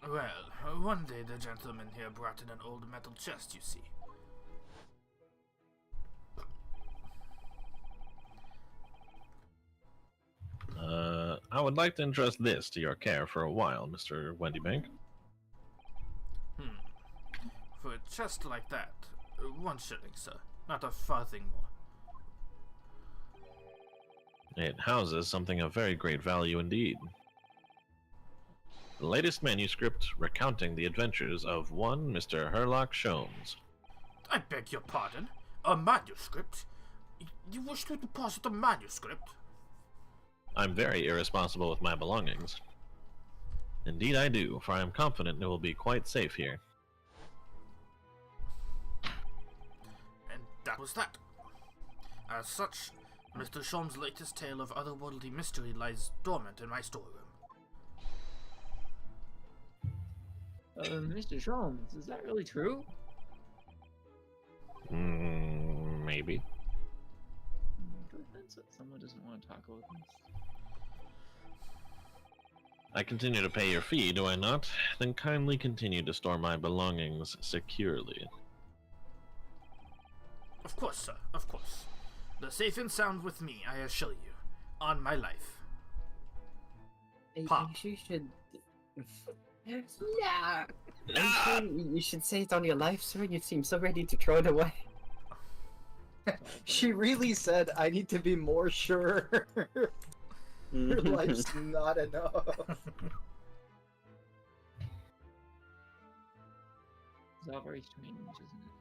Well, one day the gentleman here brought in an old metal chest, you see. I would like to entrust this to your care for a while, Mr. Wendybank. For a chest like that, 1 shilling, sir. Not a farthing more. It houses something of very great value indeed. The latest manuscript recounting the adventures of one Mr. Herlock Sholmes. I beg your pardon? A manuscript? You wish to deposit a manuscript? I'm very irresponsible with my belongings. Indeed I do, for I am confident it will be quite safe here. And that was that. As such, Mr. Sholm's latest tale of otherworldly mystery lies dormant in my storeroom. Mr. Sholmes, is that really true? Maybe. Someone doesn't want to talk about this. I continue to pay your fee, do I not? Then kindly continue to store my belongings securely. Of course, sir, of course. They're safe and sound with me, I assure you. On my life. Pop. You should... Yeah! You should say it on your life, sir. You seem so ready to throw it away. She really said, I need to be more sure. Her life's not enough. It's all very strange, isn't it?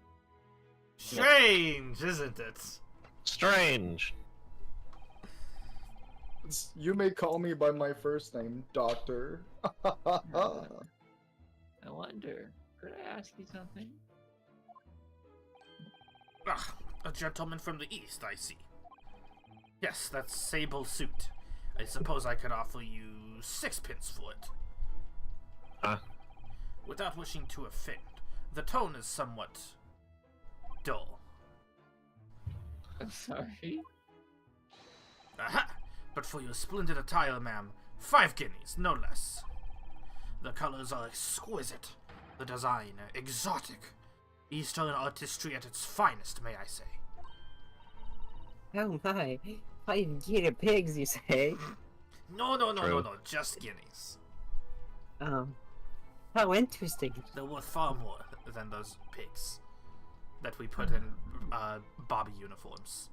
Strange, isn't it? Strange! You may call me by my first name, Doctor. I wonder, could I ask you something? Ah, a gentleman from the east, I see. Yes, that sable suit. I suppose I could offer you 6p for it. Huh? Without wishing to offend, the tone is somewhat dull. I'm sorry. Aha! But for your splendid attire, ma'am, 5 guineas, no less. The colors are exquisite, the design exotic. Eastern artistry at its finest, may I say. Oh my, 5 guinea pigs, you say? No, just guineas. How interesting. They're worth far more than those pigs that we put in Bobby uniforms.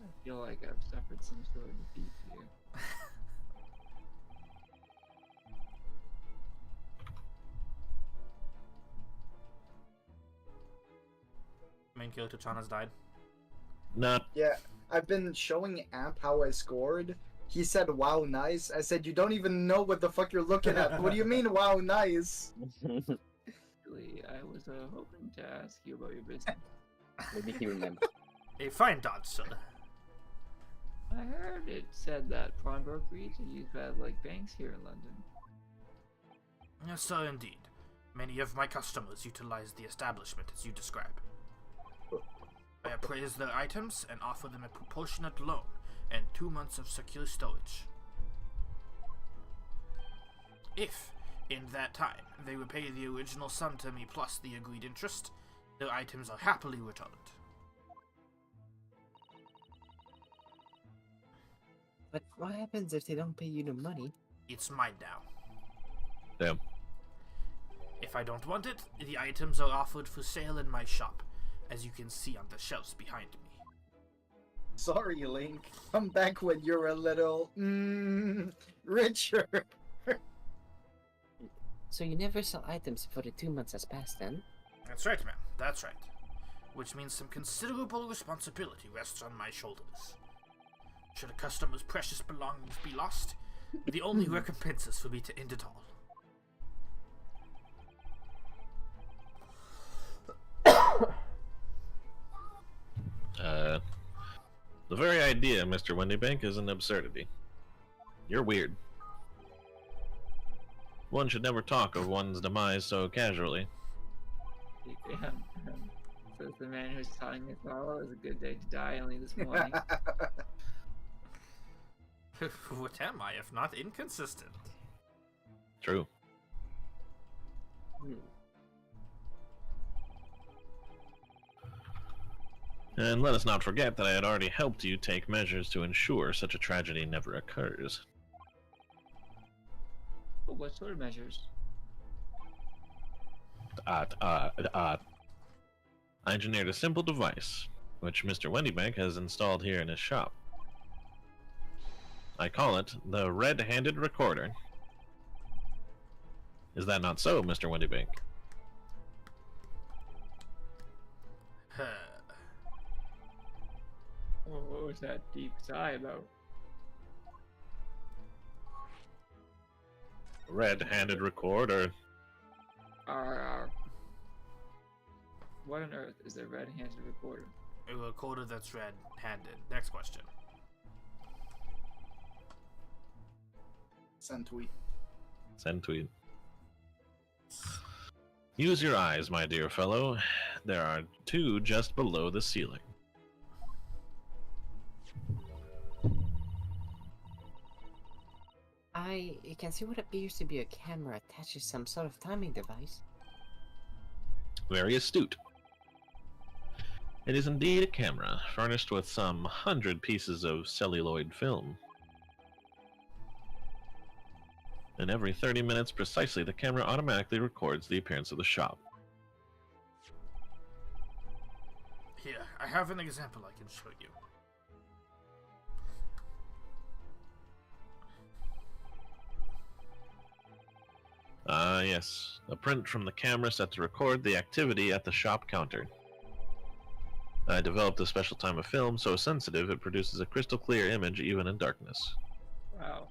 I feel like I've suffered some sort of defeat here. Main character Chana's died. Not. Yeah, I've been showing Amp how I scored. He said, wow, nice. I said, you don't even know what the fuck you're looking at. What do you mean, wow, nice? Actually, I was hoping to ask you about your business. Maybe he remembers. A fine dodge, sir. I heard it said that pawnbrokeries are used by like banks here in London. Yes, sir, indeed. Many of my customers utilize the establishment as you describe. I appraise their items and offer them a proportionate loan and 2 months of secure storage. If, in that time, they repay the original sum to me plus the agreed interest, their items are happily returned. But what happens if they don't pay you the money? It's mine now. Damn. If I don't want it, the items are offered for sale in my shop, as you can see on the shelves behind me. Sorry, Link. Come back when you're a little, richer. So you never sell items before the 2 months has passed then? That's right, ma'am. That's right. Which means some considerable responsibility rests on my shoulders. Should a customer's precious belongings be lost, the only recompense is for me to end it all. The very idea, Mr. Wendybank, is an absurdity. You're weird. One should never talk of one's demise so casually. Yeah. Says the man who's telling me tomorrow is a good day to die only this morning. What am I, if not inconsistent? True. And let us not forget that I had already helped you take measures to ensure such a tragedy never occurs. But what sort of measures? I engineered a simple device, which Mr. Wendybank has installed here in his shop. I call it the Red-Handed Recorder. Is that not so, Mr. Wendybank? What was that deep sigh about? Red-handed recorder. R. What on earth is a red-handed recorder? A recorder that's red-handed. Next question. Send tweet. Send tweet. Use your eyes, my dear fellow. There are two just below the ceiling. You can see what appears to be a camera attached to some sort of timing device. Very astute. It is indeed a camera, furnished with some 100 pieces of celluloid film. And every 30 minutes precisely, the camera automatically records the appearance of the shop. Here, I have an example I can show you. Yes. A print from the camera set to record the activity at the shop counter. I developed a special type of film so sensitive it produces a crystal clear image even in darkness. Wow.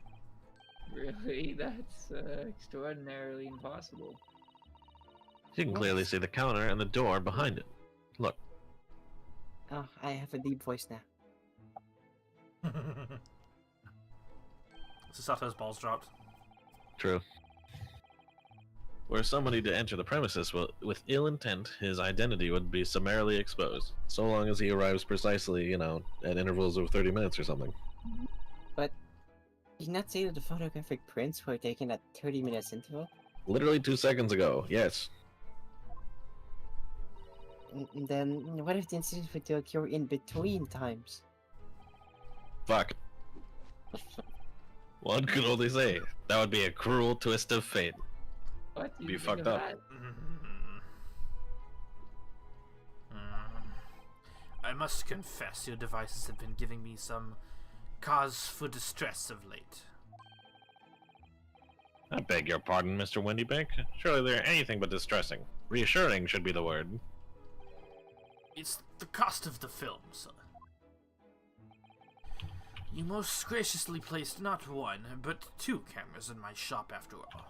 Really? That's extraordinarily impossible. You can clearly see the counter and the door behind it. Look. Oh, I have a deep voice now. Sasato's balls dropped. True. Were somebody to enter the premises with ill intent, his identity would be summarily exposed, so long as he arrives precisely, at intervals of 30 minutes or something. But did you not say that the photographic prints were taken at 30 minutes interval? Literally 2 seconds ago, yes. Then what if the incident were to occur in between times? Fuck. One could only say, that would be a cruel twist of fate. What? You Be think fucked of up. that? I must confess, your devices have been giving me some cause for distress of late. I beg your pardon, Mr. Wendybank. Surely they're anything but distressing. Reassuring should be the word. It's the cost of the film, sir. You most graciously placed not one, but 2 cameras in my shop after all.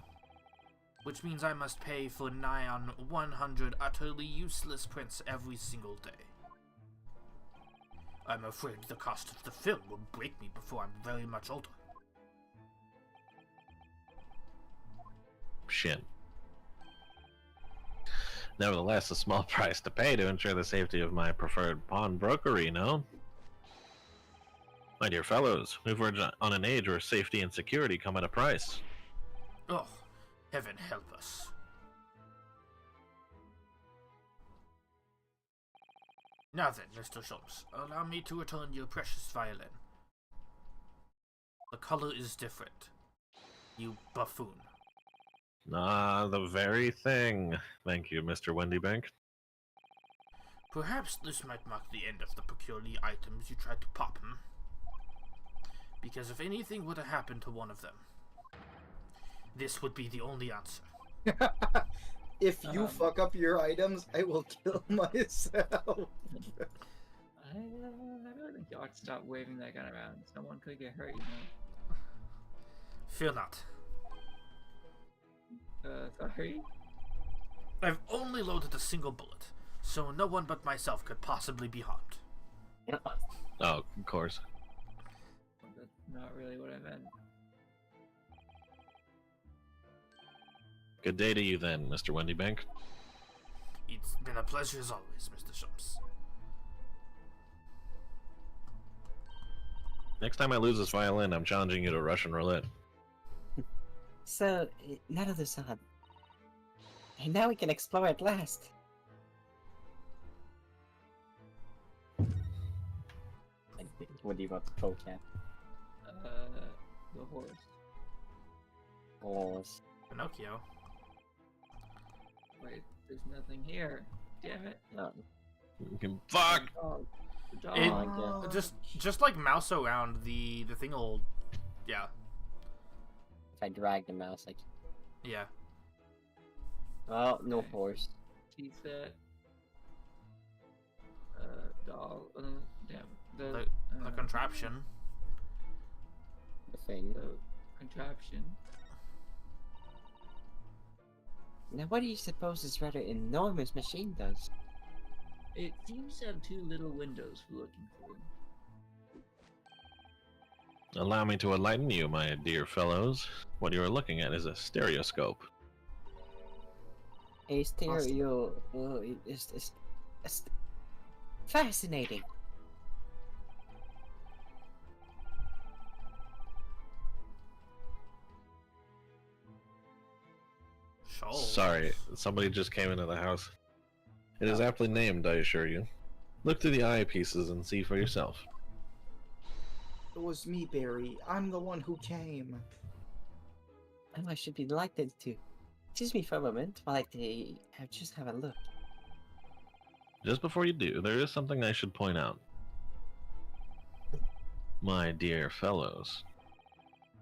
Which means I must pay for nigh on 100 utterly useless prints every single day. I'm afraid the cost of the film will break me before I'm very much older. Shit. Nevertheless, a small price to pay to ensure the safety of my preferred pawnbrokery, no? My dear fellows, we verge on an age where safety and security come at a price. Oh, heaven help us. Now then, Mr. Schultz, allow me to return your precious violin. The color is different. You buffoon. Ah, the very thing. Thank you, Mr. Wendybank. Perhaps this might mark the end of the peculiar items you tried to pop, hmm? Because if anything were to happen to one of them, this would be the only answer. If you fuck up your items, I will kill myself. I really think you ought to stop waving that gun around. Someone could get hurt, Fear not. Sorry? I've only loaded a single bullet, so no one but myself could possibly be harmed. Oh, of course. That's not really what I meant. Good day to you then, Mr. Wendybank. It's been a pleasure as always, Mr. Schultz. Next time I lose this violin, I'm challenging you to Russian roulette. So, none of this on. And now we can explore at last. What do you want to poke at? The horse. Horse. Pinocchio. Wait, there's nothing here. Damn it. No. Fuck! Dog. The dog. It, Oh, just like mouse around, the thing will, yeah, If I drag the mouse, like, yeah. oh, no horse. She said. doll. Damn. The contraption. The thing. The contraption. Now, what do you suppose this rather enormous machine does? It seems to have 2 little windows for looking through. Allow me to enlighten you, my dear fellows. What you are looking at is a stereoscope. A stereo is fascinating. Shoals. Sorry, somebody just came into the house. It is aptly named, I assure you. Look through the eyepieces and see for yourself. It was me, Barry. I'm the one who came. And I should be delighted to. Excuse me for a moment while I just have a look. Just before you do, there is something I should point out. My dear fellows,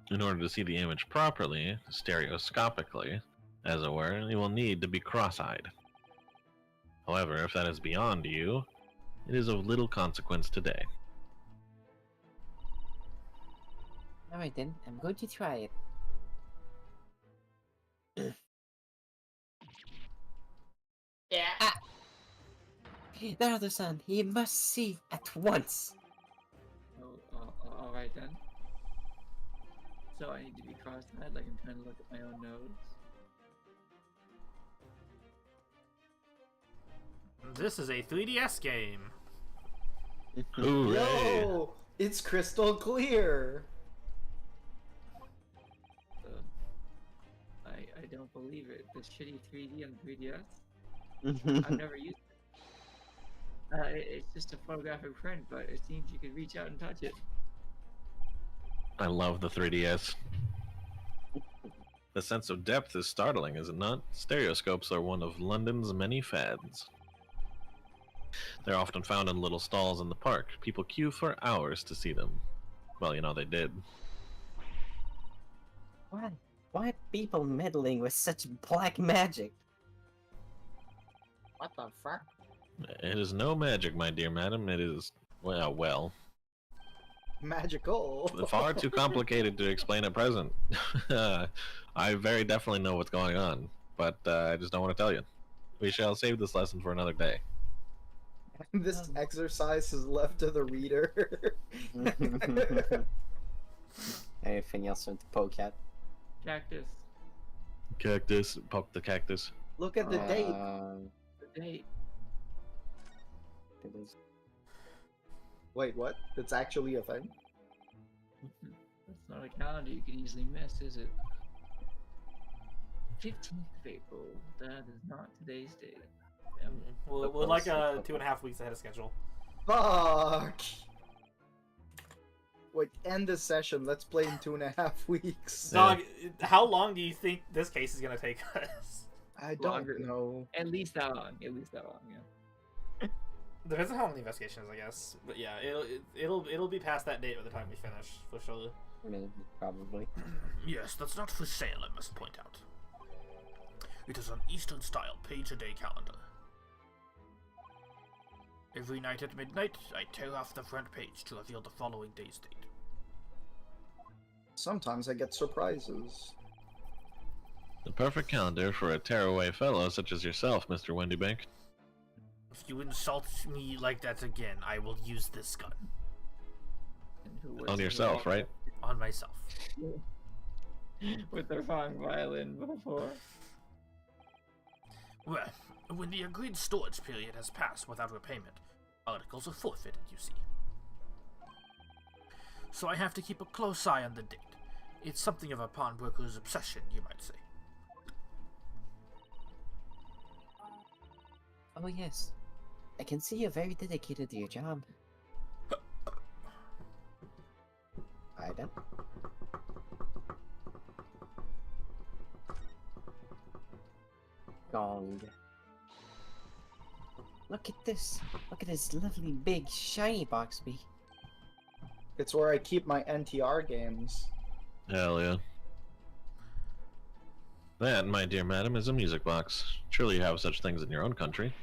in order to see the image properly, stereoscopically, as it were, you will need to be cross-eyed. However, if that is beyond you, it is of little consequence today. Alright then, I'm going to try it. Yeah. Ah! That other son, he must see at once. Alright then. So I need to be cross-eyed, like I'm trying to look at my own nose. This is a 3DS game. Hooray! Yo, it's crystal clear. I don't believe it. This shitty 3D on 3DS? I've never used it. It's just a photographic print, but it seems you could reach out and touch it. I love the 3DS. The sense of depth is startling, is it not? Stereoscopes are one of London's many fads. They're often found in little stalls in the park. People queue for hours to see them. Well, you know, they did. Why? Why are people meddling with such black magic? What the fuck? It is no magic, my dear madam. It is, well, Magical. far too complicated to explain at present. I very definitely know what's going on, but I just don't want to tell you. We shall save this lesson for another day. This exercise is left to the reader. Anything else with the polecat? Cactus. Cactus, poke the cactus. Look at the date. The date. It is. Wait, what? It's actually a thing? That's not a calendar you can easily miss, is it? 15th of April. That is not today's date. We're like 2.5 weeks ahead of schedule. Fuck! Wait, end this session. Let's play in 2.5 weeks. Dog, how long do you think this case is gonna take us? I don't Longer. know. At least that long. At least that long, yeah. Depends on how long the investigation is, I guess. But yeah, it'll be past that date by the time we finish, for sure. Probably. Yes, that's not for sale, I must point out. It is an Eastern-style page-a-day calendar. Every night at midnight, I tear off the front page to reveal the following day's date. Sometimes I get surprises. The perfect calendar for a tearaway fellow such as yourself, Mr. Wendybank. If you insult me like that again, I will use this gun. And who wears On a yourself, wrong- right? On myself. With the wrong violin before. Well, when the agreed storage period has passed without repayment, articles are forfeited, you see. So I have to keep a close eye on the date. It's something of a pawnbroker's obsession, you might say. Oh yes. I can see you're very dedicated to your job. Alright then. Gong. Look at this. Look at this lovely big shiny box bee. It's where I keep my NTR games. Hell yeah. That, my dear madam, is a music box. Surely you have such things in your own country.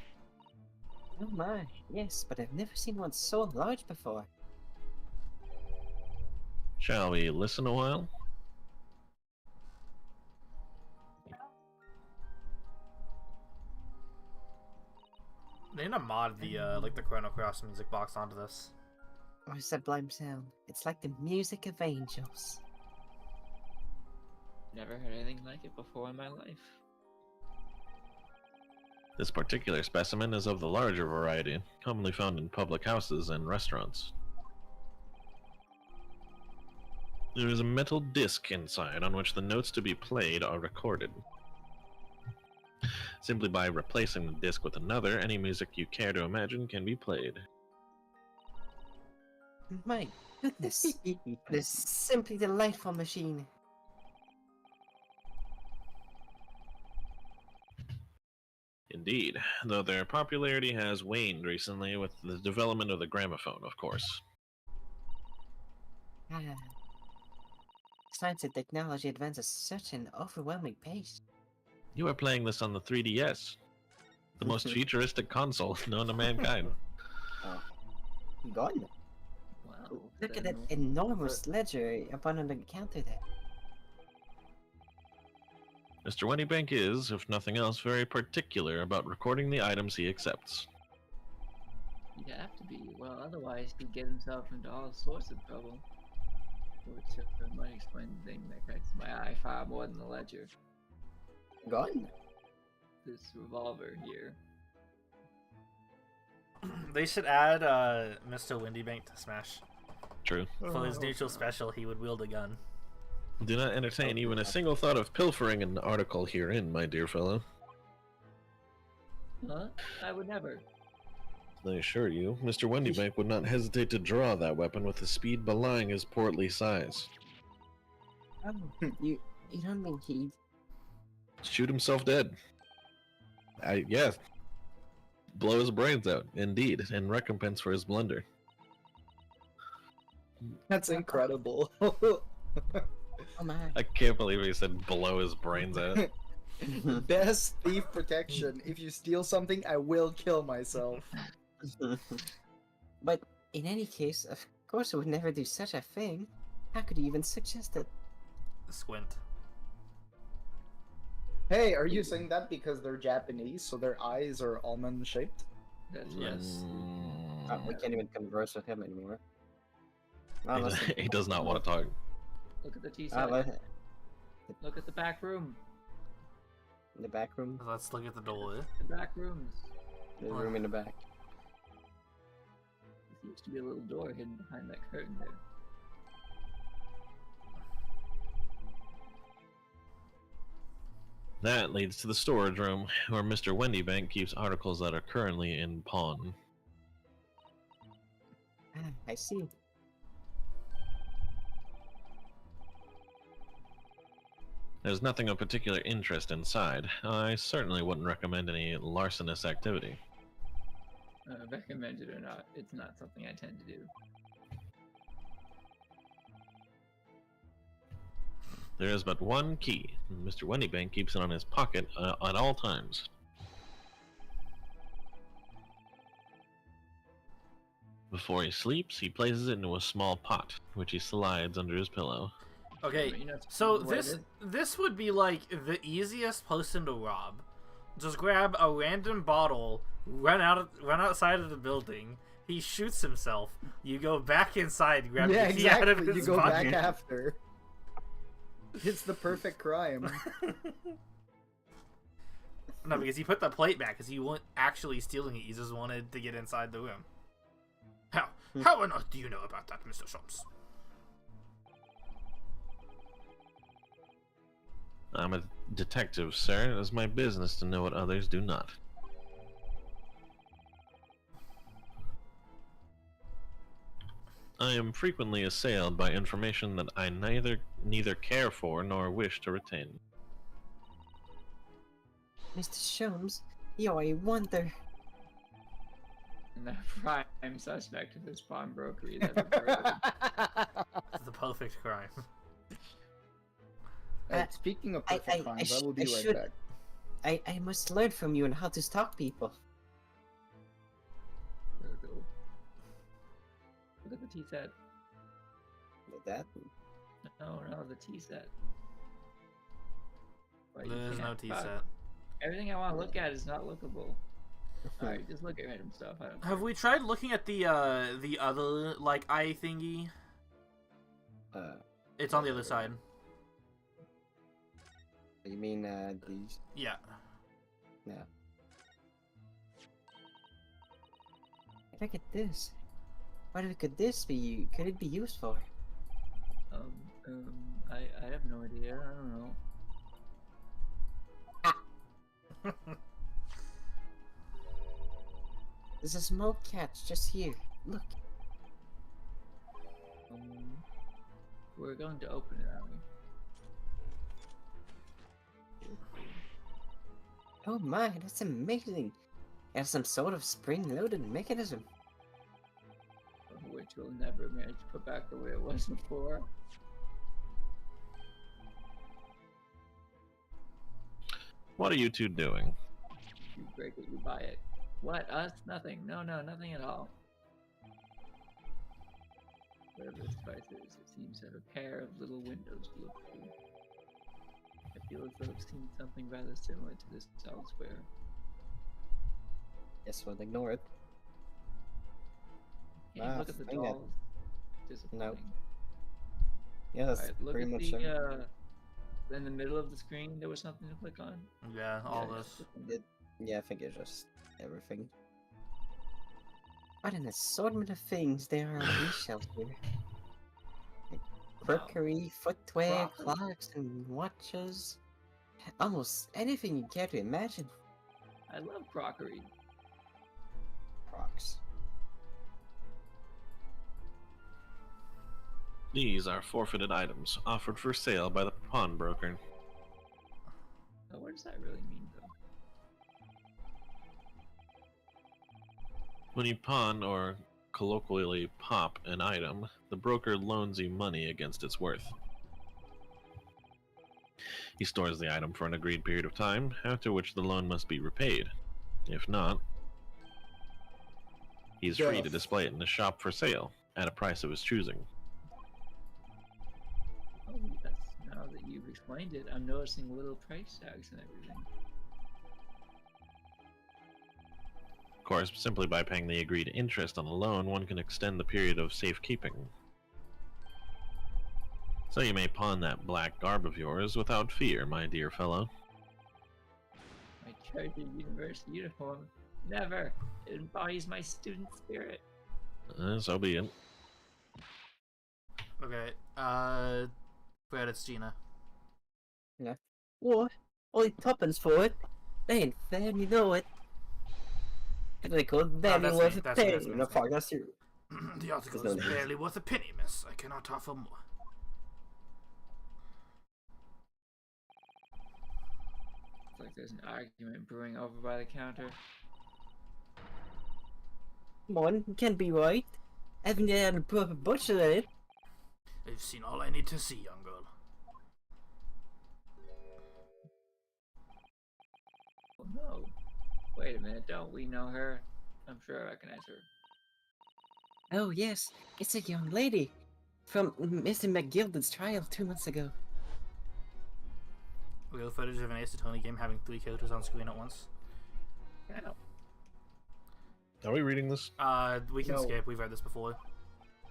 Oh my, yes, but I've never seen one so large before. Shall we listen a while? They need to mod the like the Chrono Cross music box onto this. Or sublime sound. It's like the music of angels. Never heard anything like it before in my life. This particular specimen is of the larger variety, commonly found in public houses and restaurants. There is a metal disc inside on which the notes to be played are recorded. Simply by replacing the disc with another, any music you care to imagine can be played. My goodness. This simply delightful machine. Indeed, though their popularity has waned recently with the development of the gramophone, of course. Ah. Science and technology advance at such an overwhelming pace. You are playing this on the 3DS, the most futuristic console known to mankind. Gone. Wow. Look at that enormous ledger upon on the counter there. Mr. Wendybank is, if nothing else, very particular about recording the items he accepts. He'd have to be. Well, otherwise he'd get himself into all sorts of trouble. Which might explain the thing that catches my eye far more than the ledger. Gone. This revolver here. They should add Mr. Windybank to Smash. True. For his neutral special, he would wield a gun. Do not entertain even a single thought of pilfering an article herein, my dear fellow. Huh? I would never. I assure you, Mr. Wendybank would not hesitate to draw that weapon with a speed belying his portly size. Oh, you don't mean he... Shoot himself dead. Yes. Blow his brains out, indeed, in recompense for his blunder. That's incredible. Oh my. I can't believe he said blow his brains out. Best thief protection. If you steal something, I will kill myself. But in any case, of course I would never do such a thing. How could you even suggest it? Squint. Hey, are you saying that because they're Japanese, so their eyes are almond shaped? That's Yes. We can't even converse with him anymore. He does not want to talk. Look at the tea set. In Look at the back room. the back room? Let's look at the door. The back rooms. The room in the back. There used to be a little door hidden behind that curtain there. That leads to the storage room, where Mr. Wendybank keeps articles that are currently in pawn. Ah, I see. There's nothing of particular interest inside. I certainly wouldn't recommend any larcenous activity. Recommend it or not, it's not something I tend to do. There is but one key, and Mr. Wendybank keeps it on his pocket at all times. Before he sleeps, he places it into a small pot, which he slides under his pillow. Okay, You know, so what it this would be like the easiest person to rob. Just grab a random bottle, run outside of the building. He shoots himself. You go back inside, grab Yeah, the key out of exactly. his You go pocket. back after. It's the perfect crime. No, because he put the plate back because he wasn't actually stealing it. He just wanted to get inside the room. How on earth do you know about that, Mr. Shums? I'm a detective, sir. It is my business to know what others do not. I am frequently assailed by information that I neither care for nor wish to retain. Mr. Sholmes, you're a wonder. And the prime suspect of this pawnbrokery that I've heard of. It's the perfect crime. Speaking of perfect crimes, I will be right back. I must learn from you on how to stalk people. Look at the tea set. That? No, the tea set. Wait, There's no tea fuck. set. Everything I want to look at is not lookable. Alright, just look at random stuff. I don't Have care. we tried looking at the other like eye thingy? It's on the other side. You mean these? Yeah. No. Look at this. What could this be? Could it be used for? I have no idea. I don't know. There's a smoke catch just here. Look. We're going to open it, aren't we? Oh my, that's amazing. It has some sort of spring-loaded mechanism. Which we'll never manage to put back the way it was before. What are you two doing? You break it, you buy it. What? Us? Nothing. No, nothing at all. Whatever this device is, it seems to have a pair of little windows to look through. I feel as though I've seen something rather similar to this elsewhere. Yes, we'll ignore it. Can you look at the find it. dolls? Disappointing. Yeah, that's Alright, look pretty at much the, in the middle of the screen, there was something to click on. Yeah, all Yeah, this. just click on it. Yeah, I think it's just everything. What an assortment of things there are on these shelves here. Like crockery, footwear, Crockery. clocks, and watches. Almost anything you care to imagine. I love crockery. Crocs. These are forfeited items offered for sale by the pawnbroker. Oh, what does that really mean, though? When you pawn or colloquially pop an item, the broker loans you money against its worth. He stores the item for an agreed period of time, after which the loan must be repaid. If not, he is free to Death. display it in the shop for sale, at a price of his choosing. Oh, that's now that you've explained it, I'm noticing little price tags and everything. Of course, simply by paying the agreed interest on the loan, one can extend the period of safekeeping. So you may pawn that black garb of yours without fear, my dear fellow. My treasured university uniform. Never! It embodies my student spirit. So be it. Okay. Brad, it's Gina. What? Only tuppence for it? They ain't fair, you know it. They could barely that's worth me, a that's me, penny. that's me, No, that's me. fuck, that's you. The article There's is no need. barely worth a penny, miss. I cannot offer more. It's like there's an argument brewing over by the counter. Come on, you can't be right. Haven't you had a proper butcher at it? I've seen all I need to see, young girl. Oh no. Wait a minute, don't we know her? I'm sure I recognize her. Oh yes, it's a young lady. From Mr. McGilded's trial 2 months ago. Real footage of an Ace Attorney game having 3 characters on screen at once. Yeah. Are we reading this? We can No. skip. We've read this before.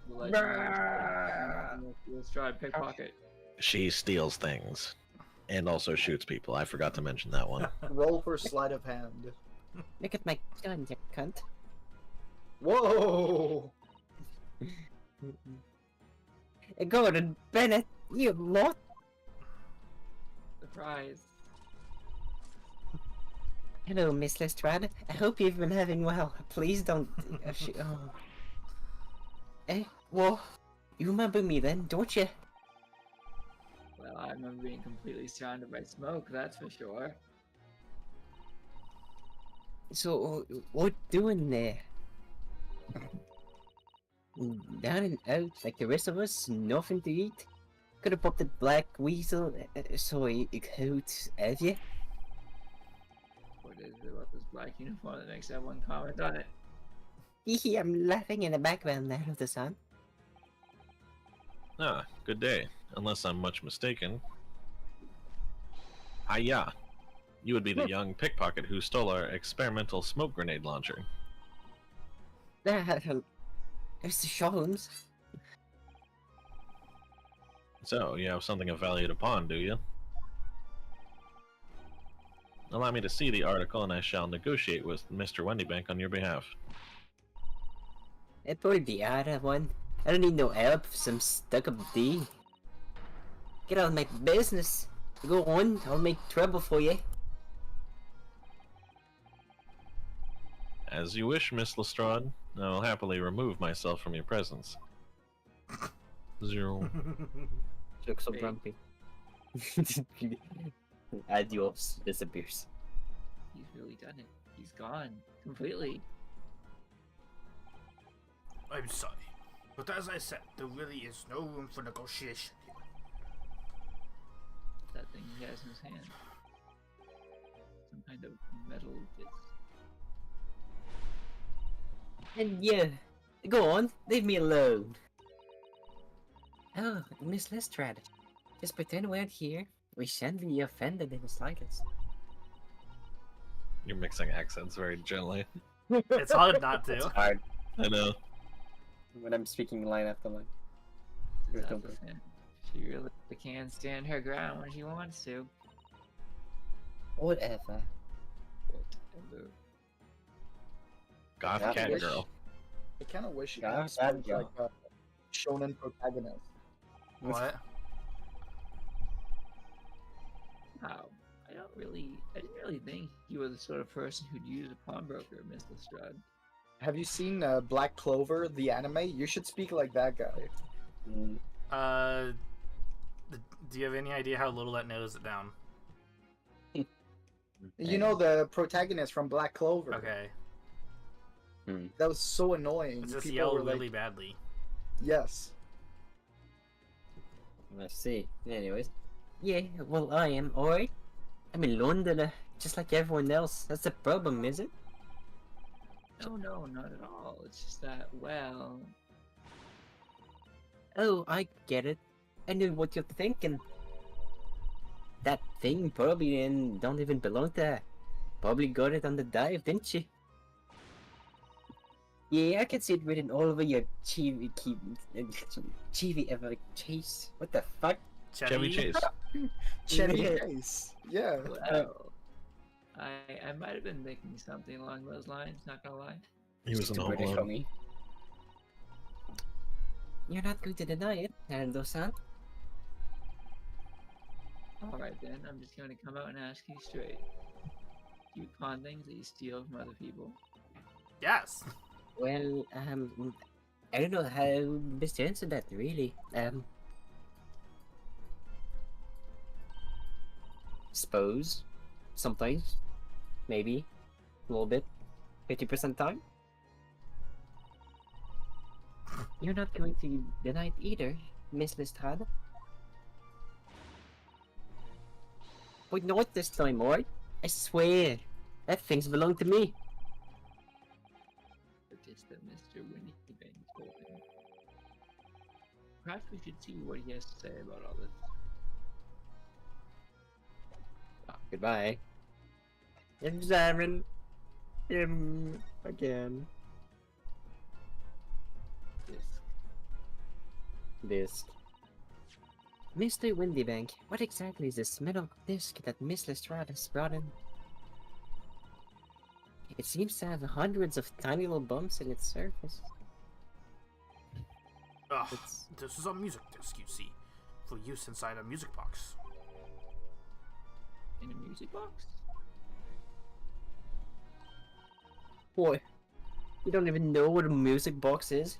The legendary Let's try to pickpocket. She steals things. And also shoots people. I forgot to mention that one. Roll for sleight of hand. Look at my gun, you cunt. Whoa! Gordon Bennett, you lot. Surprise. Hello, Miss Lestrade. I hope you've been having well. Please don't. Oh. Well, you remember me then, don't you? Well, I remember being completely surrounded by smoke, that's for sure. So, what doing there? Down and out like the rest of us, nothing to eat? Could have popped the black weasel, sorry, coat, have you? What is it about this black uniform that makes everyone comment on it? Hee I'm laughing in the background out of the sun. Ah, good day. Unless I'm much mistaken. Hiya! You would be the young pickpocket who stole our experimental smoke grenade launcher. Mr. Sholmes. So, you have something of value to pawn, do you? Allow me to see the article and I shall negotiate with Mr. Wendybank on your behalf. It would be other one. I don't need no help for some stuck-up D. Get out of my business. Go on, I'll make trouble for you. As you wish, Miss Lestrade. I will happily remove myself from your presence. Zero. Look so Wait. grumpy. Adios disappears. He's really done it. He's gone completely. I'm sorry, but as I said, there really is no room for negotiation here. That thing he has in his hand. Some kind of metal disc. And yeah, go on, leave me alone. Oh, Miss Lestrade. Just pretend we're here. We shan't be offended in the slightest. You're mixing accents very gently. It's hard not It's to. hard I know. when I'm speaking line after line. It's There's no opposite. She really can stand her ground when she wants to. Whatever. Whatever. Goth Yeah, cat wish- girl. I kind of wish Yeah, it spoke that like a shonen protagonist. What? Wow. I didn't really think you were the sort of person who'd use a pawnbroker, Miss Lestrade. Have you seen Black Clover, the anime? You should speak like that guy. Mm, Do you have any idea how little that narrows it down? You know the protagonist from Black Clover. Okay. That was so annoying. Let's just People yell were like, really badly. yes. Let's see. Anyways. Yeah, well, I am alright. I'm in London, just like everyone else. That's the problem, is it? No, not at all. It's just that, well, Oh, I get it. I knew what you're thinking. That thing probably don't even belong there. Probably got it on the dive, didn't she? Yeah, I can see it written all over your Chevy ever chase. What the fuck? Chevy Chase. Chevy Yeah. Chase. Yeah. well. I might have been thinking something along those lines, not gonna lie. He was in Too Home British for Alone. me. You're not going to deny it, Arando-san? Alright then, I'm just gonna come out and ask you straight. Do you pawn things that you steal from other people? Yes. Well, I don't know how best to answer that, really. Suppose. Sometimes. Maybe. A little bit. 50% time. You're not going to deny it either, Miss Lestrade. But not this time, alright? I swear. That things belong to me. But it's that Mr. Winniebank told him. Perhaps we should see what he has to say about all this. Goodbye. Examine him again. Disc. Disc. Mr. Windybank, what exactly is this metal disc that Miss Lestrade has brought in? It seems to have hundreds of tiny little bumps in its surface. Ugh, It's- this is a music disc, you see, for use inside a music box. In a music box? Boy, you don't even know what a music box is?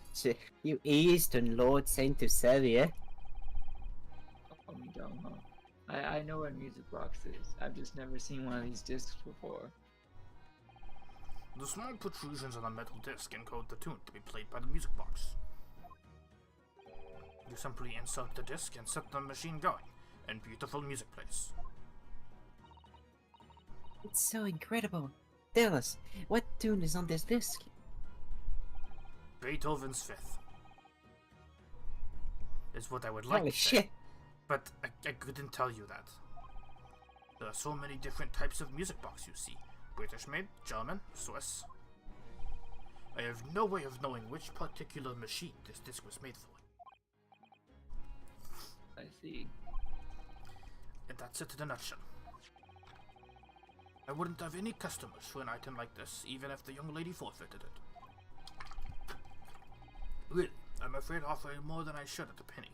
You Eastern Lord Saint to Sevier. Oh, me dumb, huh? I know what a music box is. I've just never seen one of these discs before. The small protrusions on the metal disc encode the tune to be played by the music box. You simply insert the disc and set the machine going, and beautiful music plays. It's so incredible. Tell us, what tune is on this disc? Beethoven's Fifth. is what I would like Holy to say. shit! But I couldn't tell you that. There are so many different types of music box you see. British made, German, Swiss. I have no way of knowing which particular machine this disc was made for. I see. And that's it in a nutshell. I wouldn't have any customers for an item like this, even if the young lady forfeited it. Really, I'm afraid offering more than I should at a penny.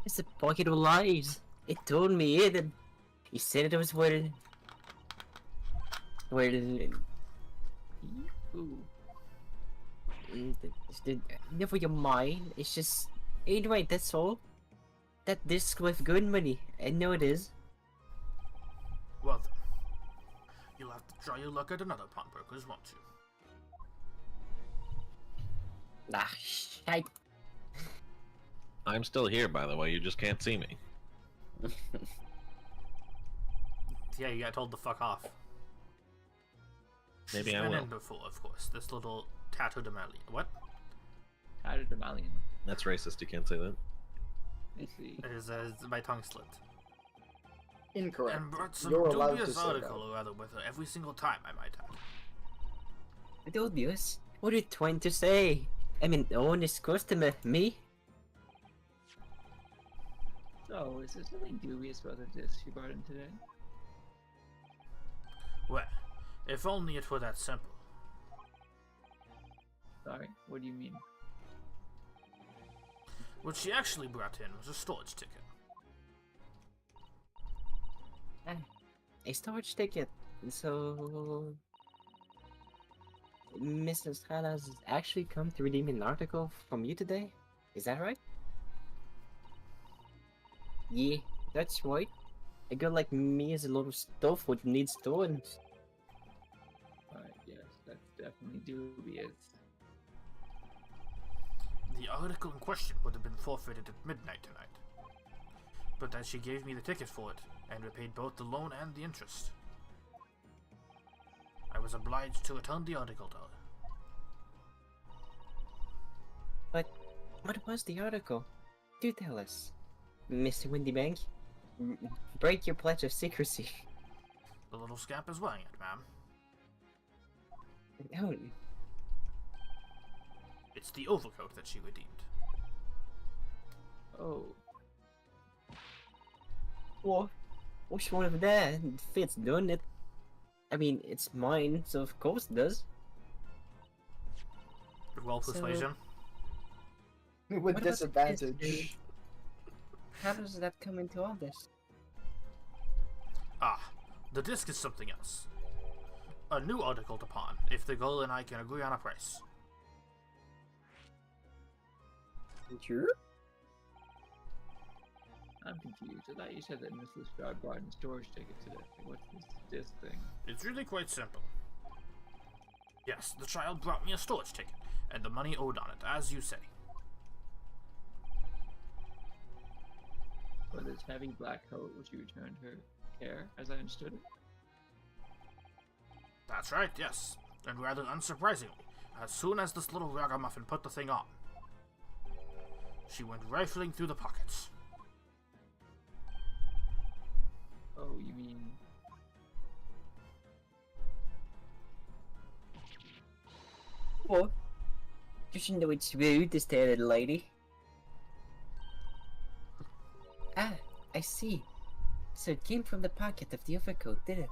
It's a pocket of lies. It told me it. He said it was where. Ooh. Never your mind. It's just. Ain't right, that's all. That disc with good money. I know it is. Well then, you'll have to try your luck at another pawnbroker's, won't you? Ah, shite. I'm still here, by the way. You just can't see me. Yeah, you got told to fuck off. Maybe She's I been will. in before, of course. This little tattoo demalion. What? Tatterdemalion. That's racist. You can't say that. I see. It is my tongue slipped. Incorrect. And brought some You're allowed to dubious say article that. or other with her every single time, I might add. Dubious? What are you trying to say? I mean, honest customer, me? So, is there something dubious about the disc you brought in today? Well, if only it were that simple. Sorry, what do you mean? What she actually brought in was a storage ticket. A storage ticket. So... Mrs. Hannah's actually come to redeem an article from you today? Is that right? Yeah, that's right. A girl like me is a lot of stuff which needs storing. Alright, yes, that's definitely dubious. The article in question would have been forfeited at midnight tonight. But as she gave me the ticket for it, and repaid both the loan and the interest, I was obliged to return the article to her. But what was the article? Do tell us, Mr. Windybank. Break your pledge of secrecy. The little scamp is wearing it, ma'am. Oh, It's the overcoat that she redeemed. Oh, what? Which one of that fits, doesn't it? I mean, it's mine, so of course it does. Roll So- persuasion. With What about the disadvantage. disc? How does that come into all this? Ah, the disc is something else. A new article to pawn, if the girl and I can agree on a price. Sure. I'm confused. I thought you said that Miss Lestrade brought in a storage ticket today. What's this disc thing? It's really quite simple. Yes, the child brought me a storage ticket, and the money owed on it, as you say. For this heavy black coat which you returned her care, as I understood it? That's right, yes. And rather unsurprisingly, as soon as this little ragamuffin put the thing on, she went rifling through the pockets. Oh, you mean... What? Just know it's rude to stare at a lady. Ah, I see. So it came from the pocket of the overcoat, did it?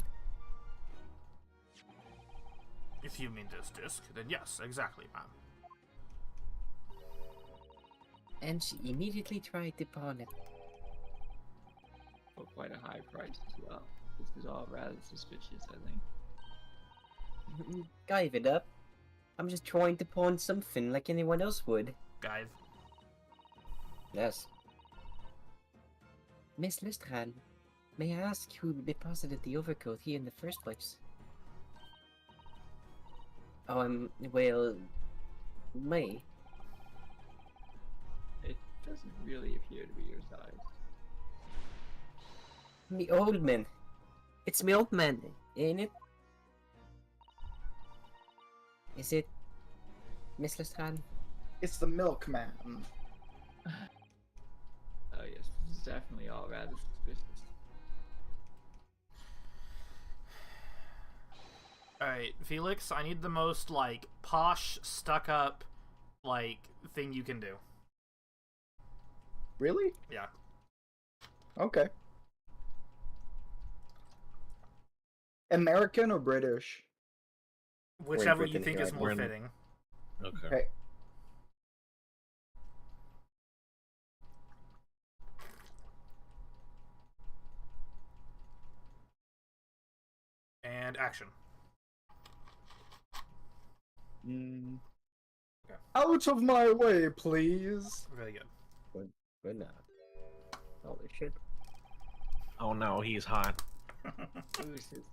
If you mean this disc, then yes, exactly, ma'am. And she immediately tried to pawn it. For quite a high price as well. This is all rather suspicious, I think. Give it up. I'm just trying to pawn something like anyone else would. Guy, Yes. Miss Lestrade, may I ask who deposited the overcoat here in the first place? Oh, well, me. It doesn't really appear to be your size. Me old man. It's me old man, ain't it? Is it, Miss Lestrade? It's the milkman. Oh yes, this is definitely all rather suspicious. Alright, Felix, I need the most, like, posh, stuck-up, like, thing you can do. Really? Yeah. Okay. American or British? Whichever you Britain think here, is I more think. fitting. Okay. Okay. And action. Mm. Okay. Out of my way, please. Really good. Good now. Holy shit. Oh no, he's hot. Who's this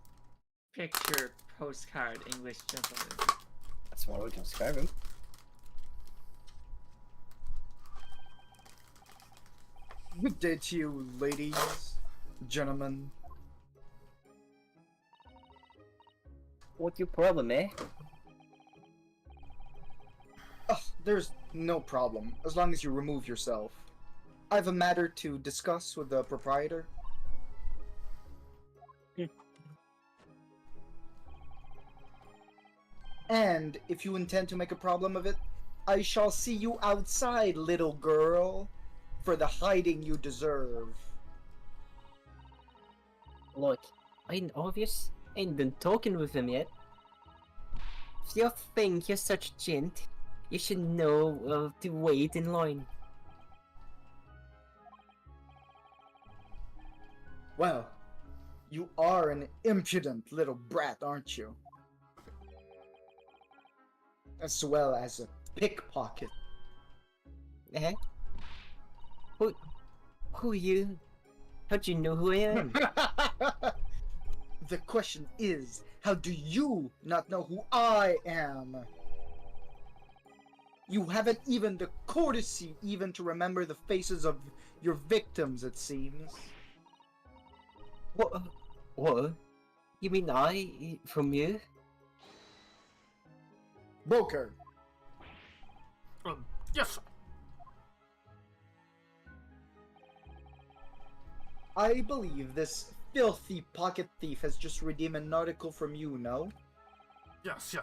picture postcard English gentleman? That's one way to describe him. Good day to you, ladies, gentlemen. What's your problem, eh? Ugh, there's no problem, as long as you remove yourself. I have a matter to discuss with the proprietor. And if you intend to make a problem of it, I shall see you outside, little girl, for the hiding you deserve. Look, ain't obvious. Ain't been talking with him yet. If you think you're such a gent, you should know to wait in line. Well, you are an impudent little brat, aren't you? As well as a pickpocket. Eh? Who are you? How'd you know who I am? The question is, how do you not know who I am? You haven't even the courtesy even to remember the faces of your victims, it seems. What? What? You mean I from you? Boker, Yes, sir. I believe this filthy pocket thief has just redeemed an article from you, no? Yes,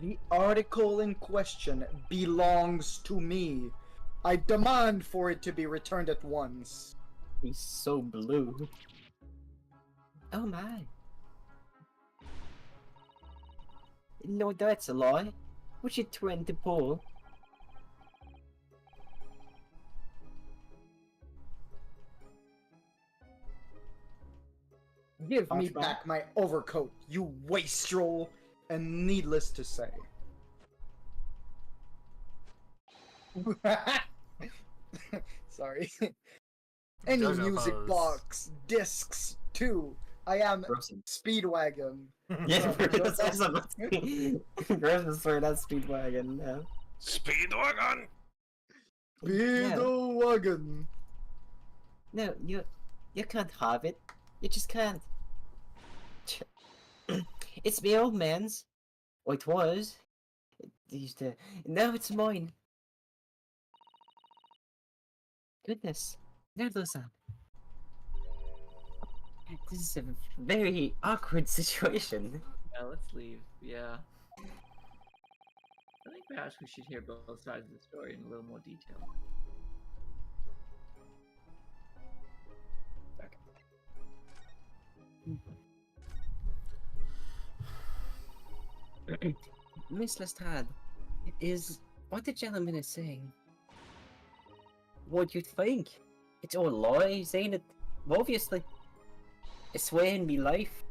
The article in question belongs to me. I demand for it to be returned at once. He's so blue. Oh my. No, that's a lie. What you trying to pull? Give me Flashback. back my overcoat, you wastrel, and needless to say. Sorry. Any Jojo music pose. box, discs, too. I am Gross. Speedwagon. Yeah, Gross is on Gross for that Speedwagon, yeah. Speedwagon. Speedwagon. No, you can't have it. You just can't. It's my old man's. Or it was. It used to. Now it's mine. Goodness. There goes that. This is a very awkward situation. Yeah, let's leave. Yeah. I think perhaps we should hear both sides of the story in a little more detail. Miss Lestrade, is what the gentleman is saying. What do you think? It's all lies, ain't it? Obviously. I swear in me life,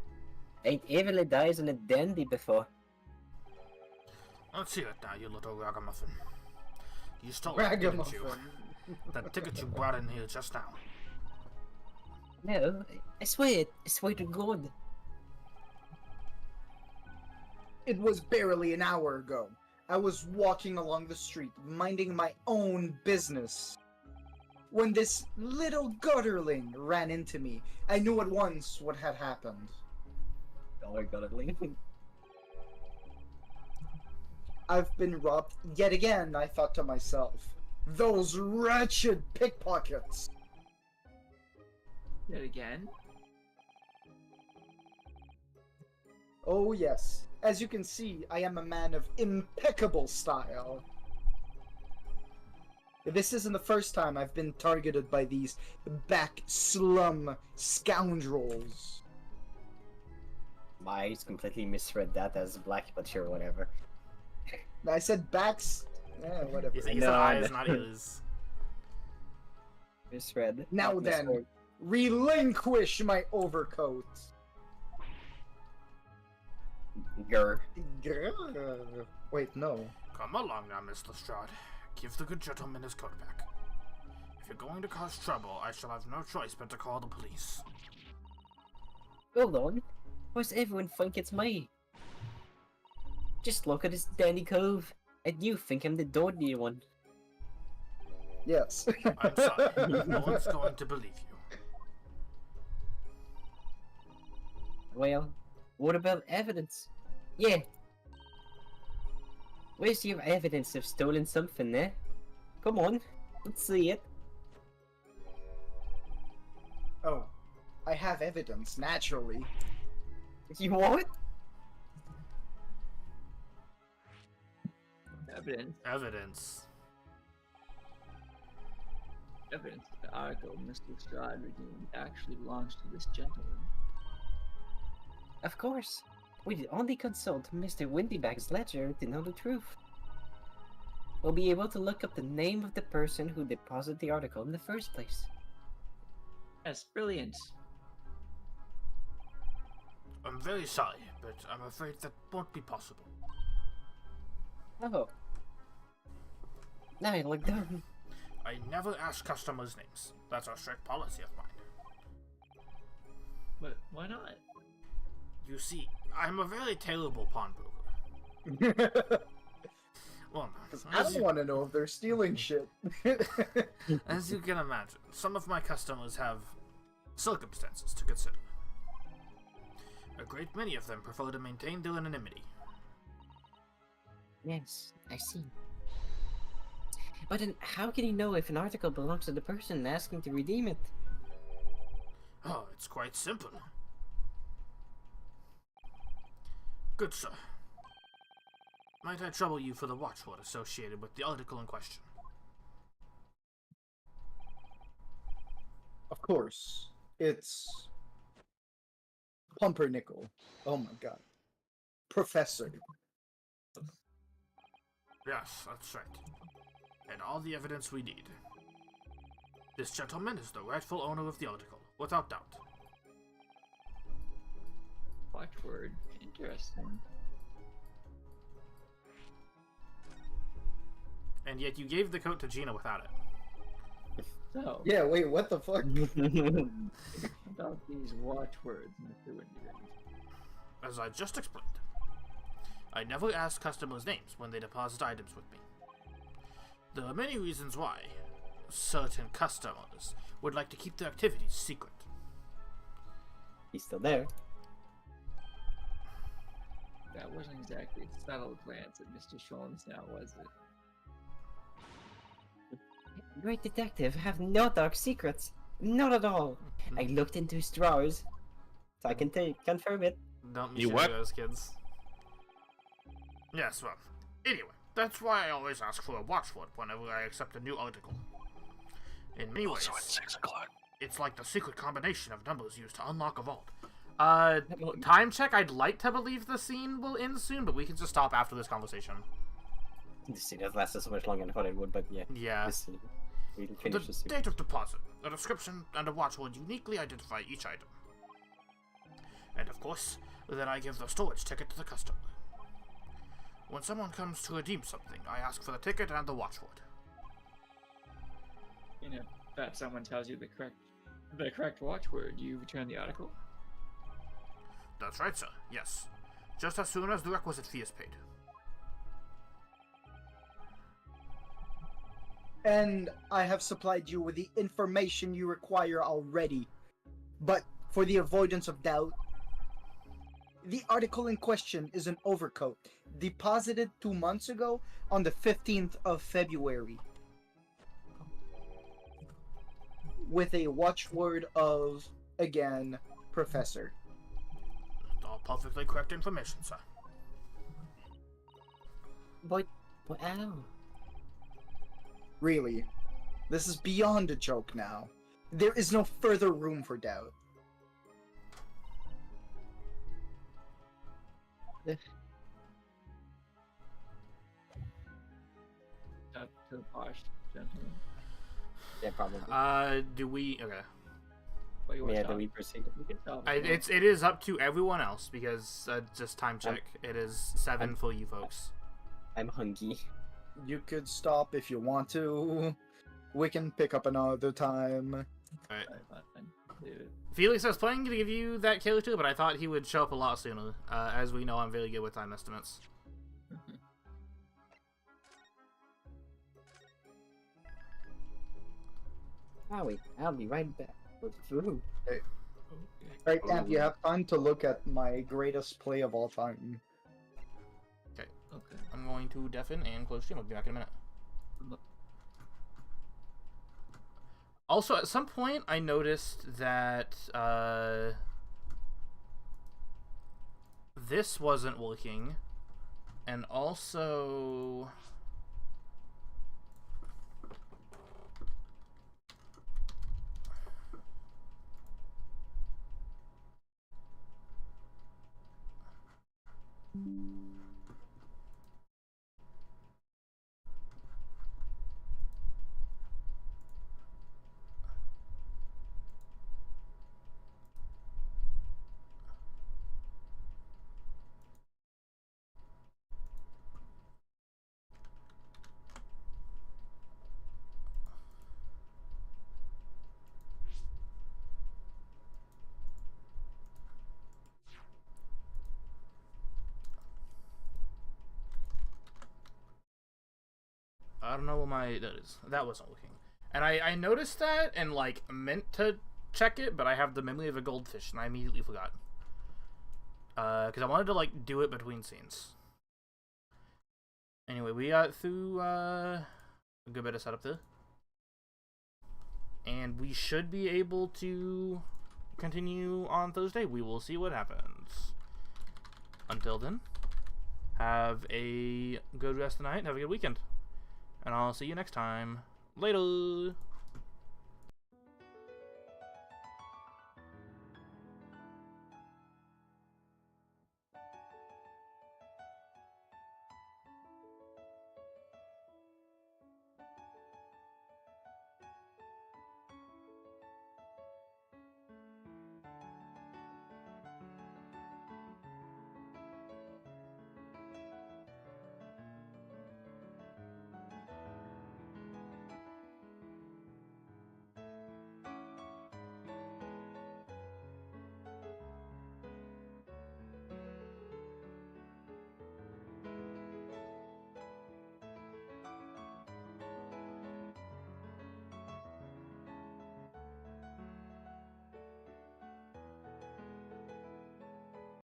ain't ever laid eyes on a dandy before. Let's see it now, you little ragamuffin. You stole it, didn't you? Ragamuffin. That ticket you brought in here just now. No, I swear to God. It was barely an hour ago. I was walking along the street, minding my own business, when this little gutterling ran into me. I knew at once what had happened. Oh my God, I've been robbed yet again, I thought to myself. Those wretched pickpockets! Yet again? Oh yes, as you can see, I am a man of impeccable style. This isn't the first time I've been targeted by these back slum scoundrels. My eyes completely misread that as black, but sure, whatever. I said backs... whatever. He said No, eyes, no. not ears. Misread. Now not then, misheard. relinquish my overcoat. Grr. Grrr. Wait, no. Come along now, Mr. Strahd. Give the good gentleman his coat back. If you're going to cause trouble, I shall have no choice but to call the police. Hold on. Why does everyone think it's me? Just look at this Danny Cove, and you think I'm the dirty one. Yes. I'm sorry, no one's going to believe you. Well, what about evidence? Yeah. Where's your evidence of stolen something there? Come on, let's see it. Oh, I have evidence, naturally. You what? Evidence. Evidence. Evidence that the article Mr. Strahd redeemed actually belongs to this gentleman. Of course. We'd only consult Mr. Windybag's ledger to know the truth. We'll be able to look up the name of the person who deposited the article in the first place. Yes, brilliant. I'm very sorry, but I'm afraid that won't be possible. Oh. Now I look down. I never ask customers' names. That's a strict policy of mine. But why not? You see, I'm a very terrible pawnbroker. Well, I don't want to know if they're stealing shit. as you can imagine, some of my customers have circumstances to consider. A great many of them prefer to maintain their anonymity. Yes, I see. But then, how can you know if an article belongs to the person asking to redeem it? Oh, it's quite simple. Good sir. Might I trouble you for the watchword associated with the article in question? Of course. It's... Pumpernickel. Oh my god. Professor. Yes, that's right. And all the evidence we need. This gentleman is the rightful owner of the article, without doubt. Watchword. Interesting. And yet you gave the coat to Gina without it. So, Yeah, wait, what the fuck? about these watchwords, Mr. Windybag. As I just explained, I never ask customers' names when they deposit items with me. There are many reasons why certain customers would like to keep their activities secret. He's still there. That wasn't exactly a subtle glance at Mr. Sholmes now, was it? Great detective, have no dark secrets. Not at all. I looked into his drawers, so I can confirm it. Don't You you what? those kids. Yes, well, anyway, that's why I always ask for a watchword whenever I accept a new article. In many ways, Also at 6 o'clock. it's like the secret combination of numbers used to unlock a vault. Time check, I'd like to believe the scene will end soon, but we can just stop after this conversation. This scene has lasted so much longer than I thought it would, but yeah. Yeah. This, we'll The finish this soon. date of deposit, a description, and a watchword uniquely identify each item. And of course, then I give the storage ticket to the customer. When someone comes to redeem something, I ask for the ticket and the watchword. You know, that someone tells you the correct watchword, you return the article? That's right, sir. Yes. Just as soon as the requisite fee is paid. And I have supplied you with the information you require already. But for the avoidance of doubt, The article in question is an overcoat deposited 2 months ago on the 15th of February with a watchword of, again, Professor. All perfectly correct information, sir. But ow. Really, this is beyond a joke now. There is no further room for doubt. To the posh gentleman. Yeah, probably. Do we? Okay. What you want Yeah, to do we proceed? We can tell. It is up to everyone else because just time check. It is 7 for you folks. I'm hungry. You could stop if you want to. We can pick up another time. Alright. Fine. Leave it. Felix, I was planning to give you that character, but I thought he would show up a lot sooner. As we know, I'm very good with time estimates. Howie, I'll be right back. Ooh. Right, and you have time to look at my greatest play of all time. Okay. Okay. I'm going to deafen and close stream. I'll be back in a minute. Also, at some point, I noticed that this wasn't working, and also I don't know what that wasn't working. And I noticed that and like meant to check it, but I have the memory of a goldfish and I immediately forgot. Because I wanted to like do it between scenes. Anyway, we got through a good bit of setup there. And we should be able to continue on Thursday. We will see what happens. Until then, have a good rest of the night and have a good weekend. And I'll see you next time. Later!